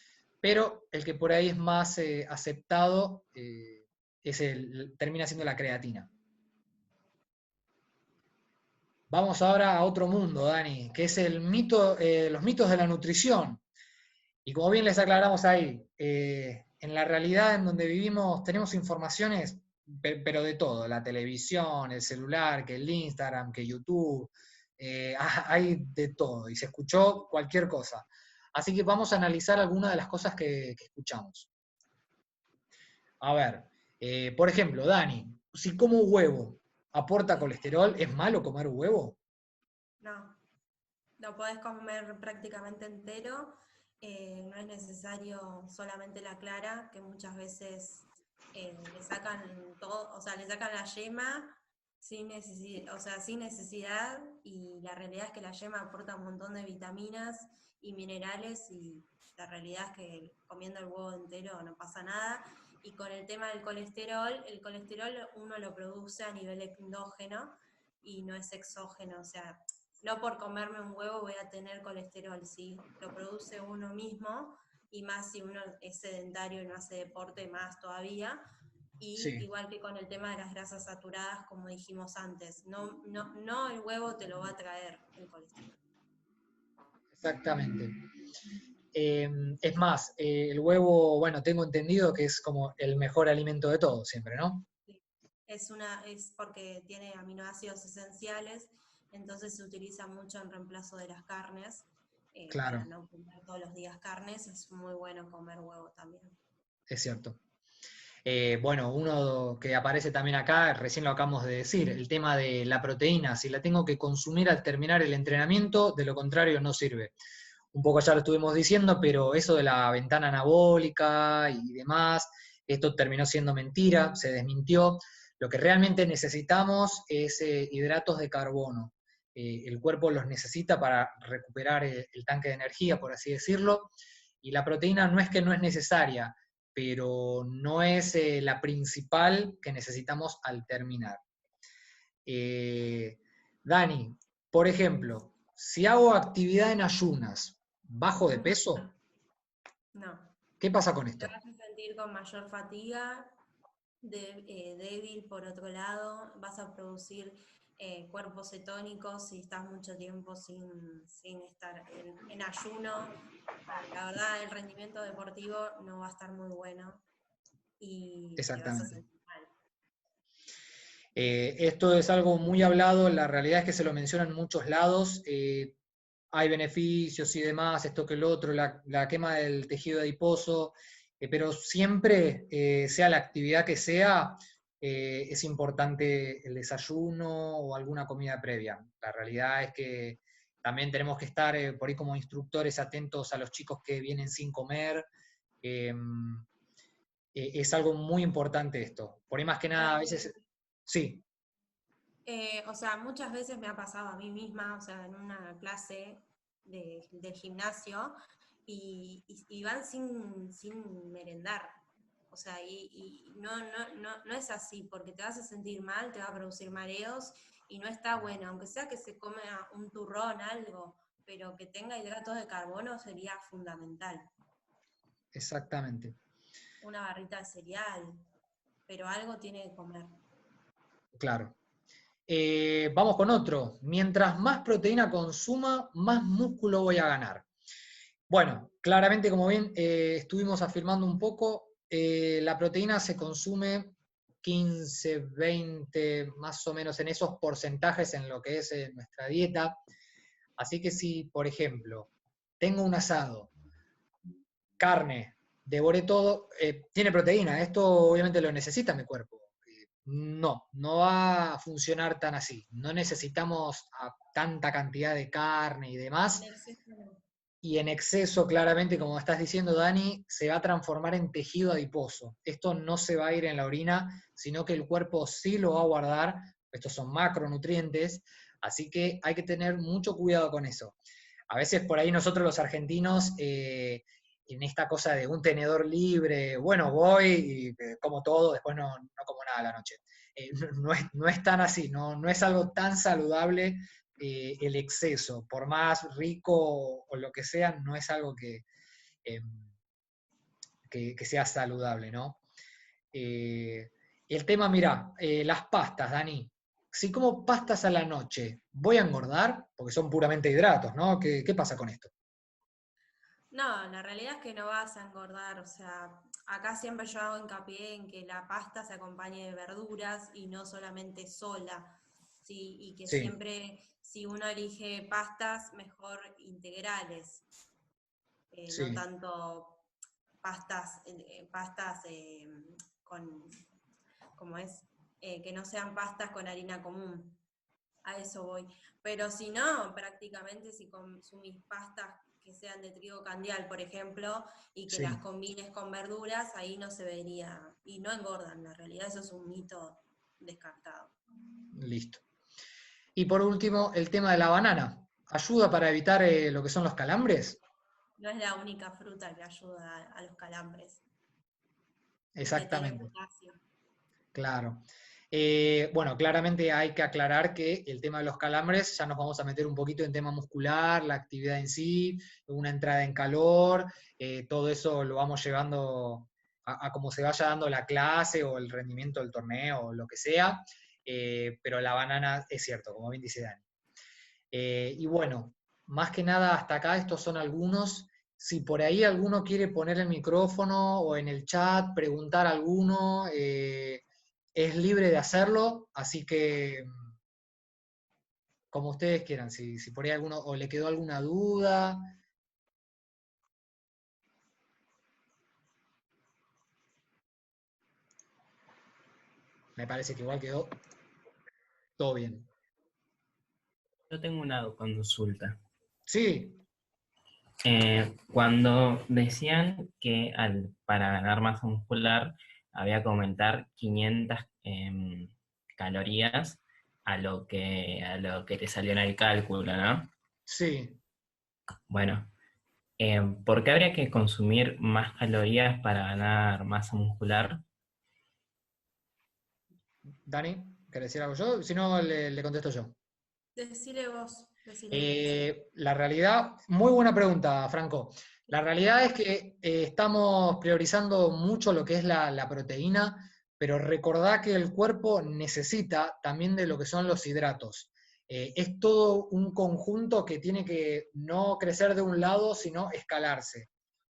pero el que por ahí es más aceptado termina siendo la creatina. Vamos ahora a otro mundo, Dani, que es los mitos de la nutrición. Y como bien les aclaramos ahí, en la realidad en donde vivimos tenemos informaciones, pero de todo, la televisión, el celular, que el Instagram, que YouTube, hay de todo y se escuchó cualquier cosa. Así que vamos a analizar algunas de las cosas que escuchamos. A ver, por ejemplo, Dani, si como huevo aporta colesterol, ¿es malo comer huevo? No, lo podés comer prácticamente entero, no es necesario solamente la clara, que muchas veces le sacan todo, o sea, le sacan la yema sin necesidad, o sea, sin necesidad, y la realidad es que la yema aporta un montón de vitaminas y minerales, y la realidad es que comiendo el huevo entero no pasa nada. Y con el tema del colesterol, el colesterol uno lo produce a nivel endógeno y no es exógeno, o sea, no por comerme un huevo voy a tener colesterol, ¿sí? Lo produce uno mismo, y más si uno es sedentario y no hace deporte, más todavía. Y Sí, igual que con el tema de las grasas saturadas, como dijimos antes, no el huevo te lo va a traer el colesterol. exactamente. Es más, el huevo, bueno, tengo entendido que es como el mejor alimento de todos siempre, ¿no? Sí. Es porque tiene aminoácidos esenciales, entonces se utiliza mucho en reemplazo de las carnes. Para Claro, no comer todos los días carnes, es muy bueno comer huevo también. es cierto. Bueno, uno que aparece también acá, recién lo acabamos de decir, el tema de la proteína, si la tengo que consumir al terminar el entrenamiento, de lo contrario no sirve. Un poco ya lo estuvimos diciendo, pero eso de la ventana anabólica y demás, esto terminó siendo mentira, se desmintió. Lo que realmente necesitamos es hidratos de carbono. El cuerpo los necesita para recuperar el tanque de energía, por así decirlo, y la proteína no es que no es necesaria, pero no es la principal que necesitamos al terminar. Eh, Dani, por ejemplo, si hago actividad en ayunas, ¿bajo de Ujú. peso? No, ¿Qué pasa con te esto? vas a sentir con mayor fatiga, débil por otro lado, vas a producir cuerpos cetónicos si estás mucho tiempo sin estar en ayuno. La verdad, el rendimiento deportivo no va a estar muy bueno y te vas a Exactamente. sentir mal. Esto es algo muy hablado, la realidad es que se lo menciona en muchos lados. Hay beneficios y demás, esto que el otro, la quema del tejido adiposo, pero siempre, sea la actividad que sea, es importante el desayuno o alguna comida previa. La realidad es que también tenemos que estar por ahí como instructores atentos a los chicos que vienen sin comer. Eh, es algo muy importante esto. Por ahí más que nada, a Tal veces, sí, O sea, muchas veces me ha pasado a mí misma, o sea, en una clase del gimnasio, y van sin merendar. O sea, y no es así, porque te vas a sentir mal, te va a producir mareos, y no está bueno, aunque sea que se come un turrón, algo, pero que tenga hidratos de carbono sería fundamental. exactamente, Una barrita de cereal, pero algo tiene que comer. claro. Vamos con otro. Mientras más proteína consuma, más músculo voy a ganar. Bueno, claramente, como bien estuvimos afirmando un poco, la proteína se consume 15, 20, más o menos en esos porcentajes en lo que es nuestra dieta. Así que si, por ejemplo, tengo un asado, carne, devoré todo, tiene proteína, esto obviamente lo necesita mi cuerpo. No, no va a funcionar tan así. No necesitamos tanta cantidad de carne y En demás. exceso no. Y en exceso, claramente, como estás diciendo, Dani, se va a transformar en tejido adiposo. Esto no se va a ir en la orina, sino que el cuerpo sí lo va a guardar. Estos son macronutrientes, así que hay que tener mucho cuidado con eso. A veces por ahí nosotros los argentinos, en esta cosa de un tenedor libre, bueno, voy y como todo, después no como nada a la noche. No es tan así, no es algo tan saludable el exceso, por más rico o lo que sea, no es algo eh, que sea saludable, ¿no? El tema, mira, las pastas, Dani. Si como pastas a la noche, ¿voy a engordar? Porque son puramente hidratos, ¿no? ¿Qué pasa con esto? No, la realidad es que no vas a engordar, o sea, acá siempre yo hago hincapié en que la pasta se acompañe de verduras y no solamente sola. sí, y que Sí, siempre, si uno elige pastas, mejor integrales, no sí, tanto pastas con, como es, que no sean pastas con harina común. A eso voy. Pero si no, prácticamente si consumís pastas que sean de trigo candial, por ejemplo, y que las sí, combines con verduras, ahí no se vería, y no engordan, la realidad eso es un mito descartado. listo. Y por último, el tema de la banana. ¿Ayuda para evitar lo que son los calambres? No es la única fruta que ayuda a los calambres, que tiene Exactamente, potasio. claro. Bueno, claramente hay que aclarar que el tema de los calambres, ya nos vamos a meter un poquito en tema muscular, la actividad en sí, una entrada en calor, todo eso lo vamos llevando a cómo se vaya dando la clase o el rendimiento del torneo o lo que sea, pero la banana es cierto, como bien dice Dani. Y bueno, más que nada hasta acá estos son algunos. Si por ahí alguno quiere poner el micrófono o en el chat preguntar a alguno, es libre de hacerlo, así que como ustedes quieran, si por ahí alguno o le quedó alguna duda, me parece que igual quedó todo bien. Yo tengo una consulta. Sí, Cuando decían que para ganar masa muscular había que aumentar 500 calorías a lo que te salió en el cálculo, ¿no? sí. Bueno, ¿por qué habría que consumir más calorías para ganar masa muscular? Dani, ¿querés decir algo yo? Si no, le contesto yo. Decile vos, decile vos. La realidad, muy buena pregunta, Franco. La realidad es que estamos priorizando mucho lo que es la proteína, pero recordá que el cuerpo necesita también de lo que son los hidratos. Es todo un conjunto que tiene que no crecer de un lado, sino escalarse.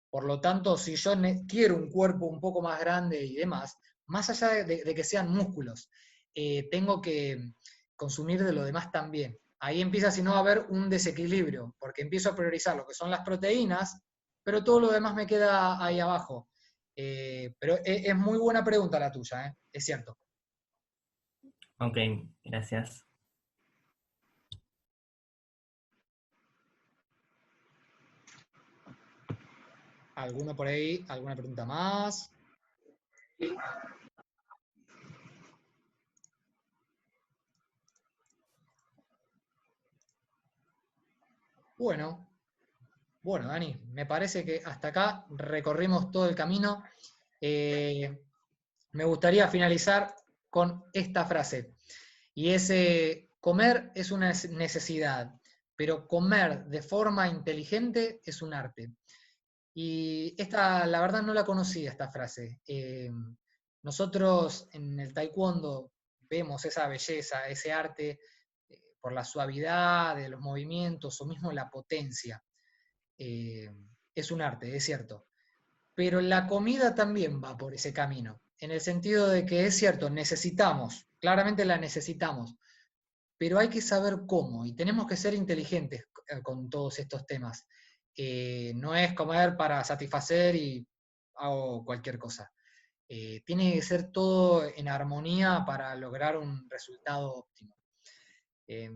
Por lo tanto, si yo quiero un cuerpo un poco más grande y demás, más allá de que sean músculos, tengo que consumir de lo demás también. Ahí empieza, si no, a haber un desequilibrio, porque empiezo a priorizar lo que son las proteínas, pero todo lo demás me queda ahí abajo. Pero es muy buena pregunta la tuya, es cierto. Ok, gracias. ¿Alguno por ahí? ¿Alguna pregunta más? Bueno, bueno, Dani, me parece que hasta acá recorrimos todo el camino. Eh, Me gustaría finalizar con esta frase, y es, comer es una necesidad, pero comer de forma inteligente es un arte. Y esta, la verdad, no la conocía esta frase. Nosotros en el taekwondo vemos esa belleza, ese arte, por la suavidad de los movimientos o mismo la potencia. Eh, es un arte, es cierto. Pero la comida también va por ese camino, en el sentido de que es cierto, necesitamos, claramente la necesitamos, pero hay que saber cómo y tenemos que ser inteligentes con todos estos temas. No es comer para satisfacer y hago cualquier cosa. Tiene que ser todo en armonía para lograr un resultado óptimo. Eh,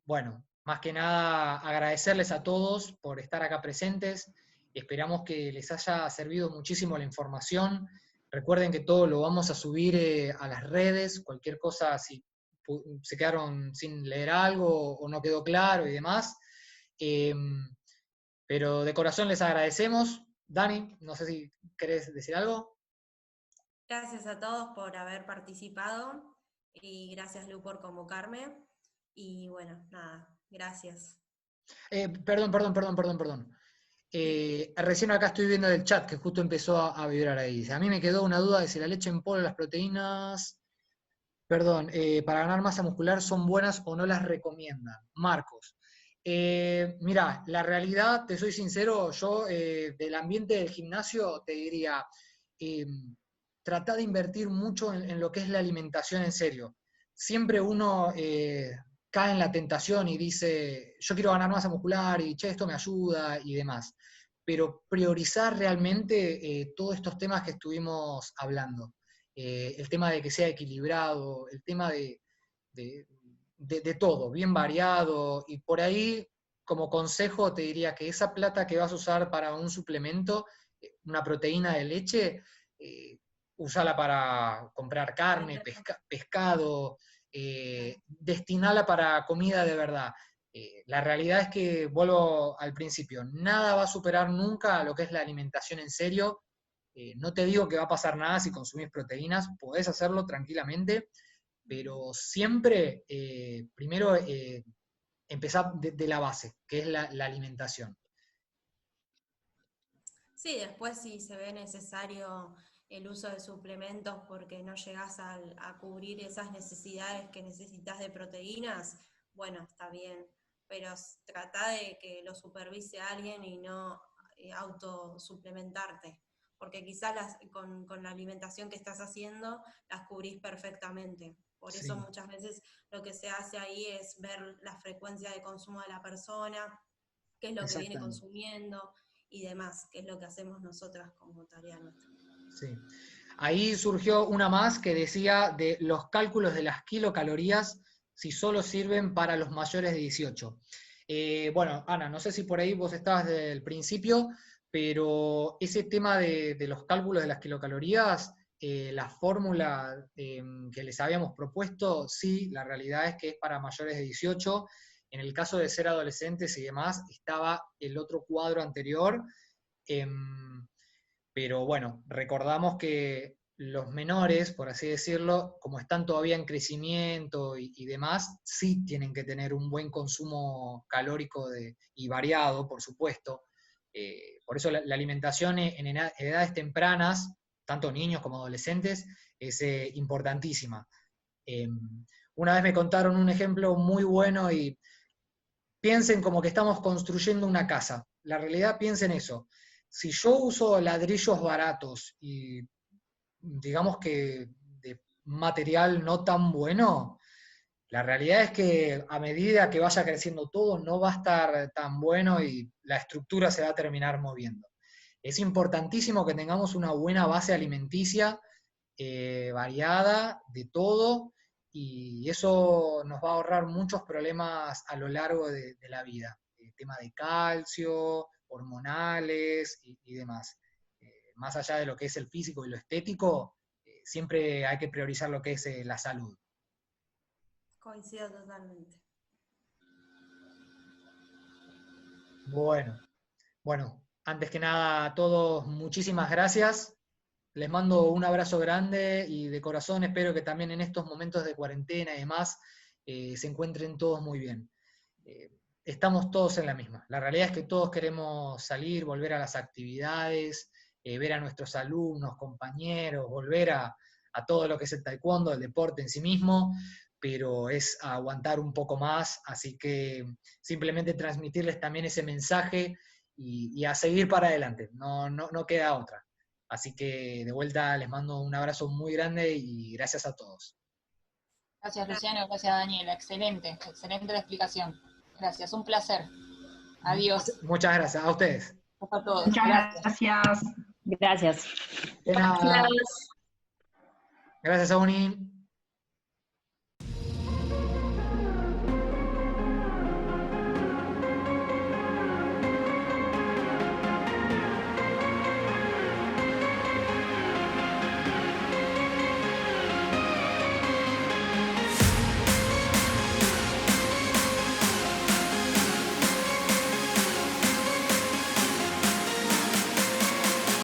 bueno, más que nada agradecerles a todos por estar acá presentes. Esperamos que les haya servido muchísimo la información. Recuerden que todo lo vamos a subir a las redes. Cualquier cosa, si se quedaron sin leer algo o no quedó claro y demás. Eh, pero de corazón les agradecemos. Dani, no sé si querés decir algo. Gracias a todos por haber participado y gracias Lu por convocarme. Y bueno, nada, gracias. Perdón. Recién acá estoy viendo el chat que justo empezó a vibrar ahí. Dice, a mí me quedó una duda de si la leche en polvo, las proteínas, perdón, para ganar masa muscular son buenas o no las recomiendan. Marcos. Mirá, la realidad, te soy sincero, yo del ambiente del gimnasio te diría, eh, trata de invertir mucho en lo que es la alimentación en serio. siempre uno cae en la tentación y dice, yo quiero ganar masa muscular y che, esto me ayuda y demás. Pero priorizar realmente todos estos temas que estuvimos hablando. El tema de que sea equilibrado, el tema de todo, bien variado, y por ahí, como consejo, te diría que esa plata que vas a usar para un suplemento, una proteína de leche, usala para comprar carne, pescado, destinala para comida de verdad. La realidad es que, vuelvo al principio, nada va a superar nunca a lo que es la alimentación en serio. No te digo que va a pasar nada si consumís proteínas, podés hacerlo tranquilamente, pero siempre, primero, empezar de la base, que es la alimentación. Sí, después si se ve necesario el uso de suplementos porque no llegas a cubrir esas necesidades que necesitas de proteínas, bueno, está bien, pero trata de que lo supervise alguien y no autosuplementarte, porque quizás con la alimentación que estás haciendo las cubrís perfectamente. Por eso Sí, muchas veces lo que se hace ahí es ver la frecuencia de consumo de la persona, qué es lo que viene exactamente. consumiendo y demás, que es lo que hacemos nosotras como tarea nuestra. Sí. Ahí surgió una más que decía de los cálculos de las kilocalorías si solo sirven para los mayores de 18. Bueno, Ana, no sé si por ahí vos estabas desde el principio, pero ese tema de los cálculos de las kilocalorías, la fórmula que les habíamos propuesto, sí, la realidad es que es para mayores de 18. En el caso de ser adolescentes y demás, estaba el otro cuadro anterior. Pero bueno, recordamos que los menores, por así decirlo, como están todavía en crecimiento y demás, sí tienen que tener un buen consumo calórico y variado, por supuesto. Por eso la alimentación en edades tempranas, tanto niños como adolescentes, es importantísima. Eh, una vez me contaron un ejemplo muy bueno y piensen como que estamos construyendo una casa. La realidad, piensen eso. Si yo uso ladrillos baratos y digamos que de material no tan bueno, la realidad es que a medida que vaya creciendo todo no va a estar tan bueno y la estructura se va a terminar moviendo. Es importantísimo que tengamos una buena base alimenticia, variada, de todo, y eso nos va a ahorrar muchos problemas a lo largo de la vida. Tema de calcio, hormonales y demás. Más allá de lo que es el físico y lo estético, siempre hay que priorizar lo que es la salud. Coincido totalmente. Bueno, bueno, antes que nada a todos, muchísimas gracias. Les mando un abrazo grande y de corazón espero que también en estos momentos de cuarentena y demás se encuentren todos muy bien. Estamos todos en la misma. La realidad es que todos queremos salir, volver a las actividades, ver a nuestros alumnos, compañeros, volver a todo lo que es el taekwondo, el deporte en sí mismo, pero es aguantar un poco más, así que simplemente transmitirles también ese mensaje y a seguir para adelante, no queda otra. Así que de vuelta les mando un abrazo muy grande y gracias a todos. Gracias, Luciano, gracias, Daniela. Excelente, excelente la explicación. Gracias, un placer. Adiós. Muchas gracias a ustedes. A todos. Muchas Gracias. gracias. Gracias. De nada. Gracias. Gracias, Auni.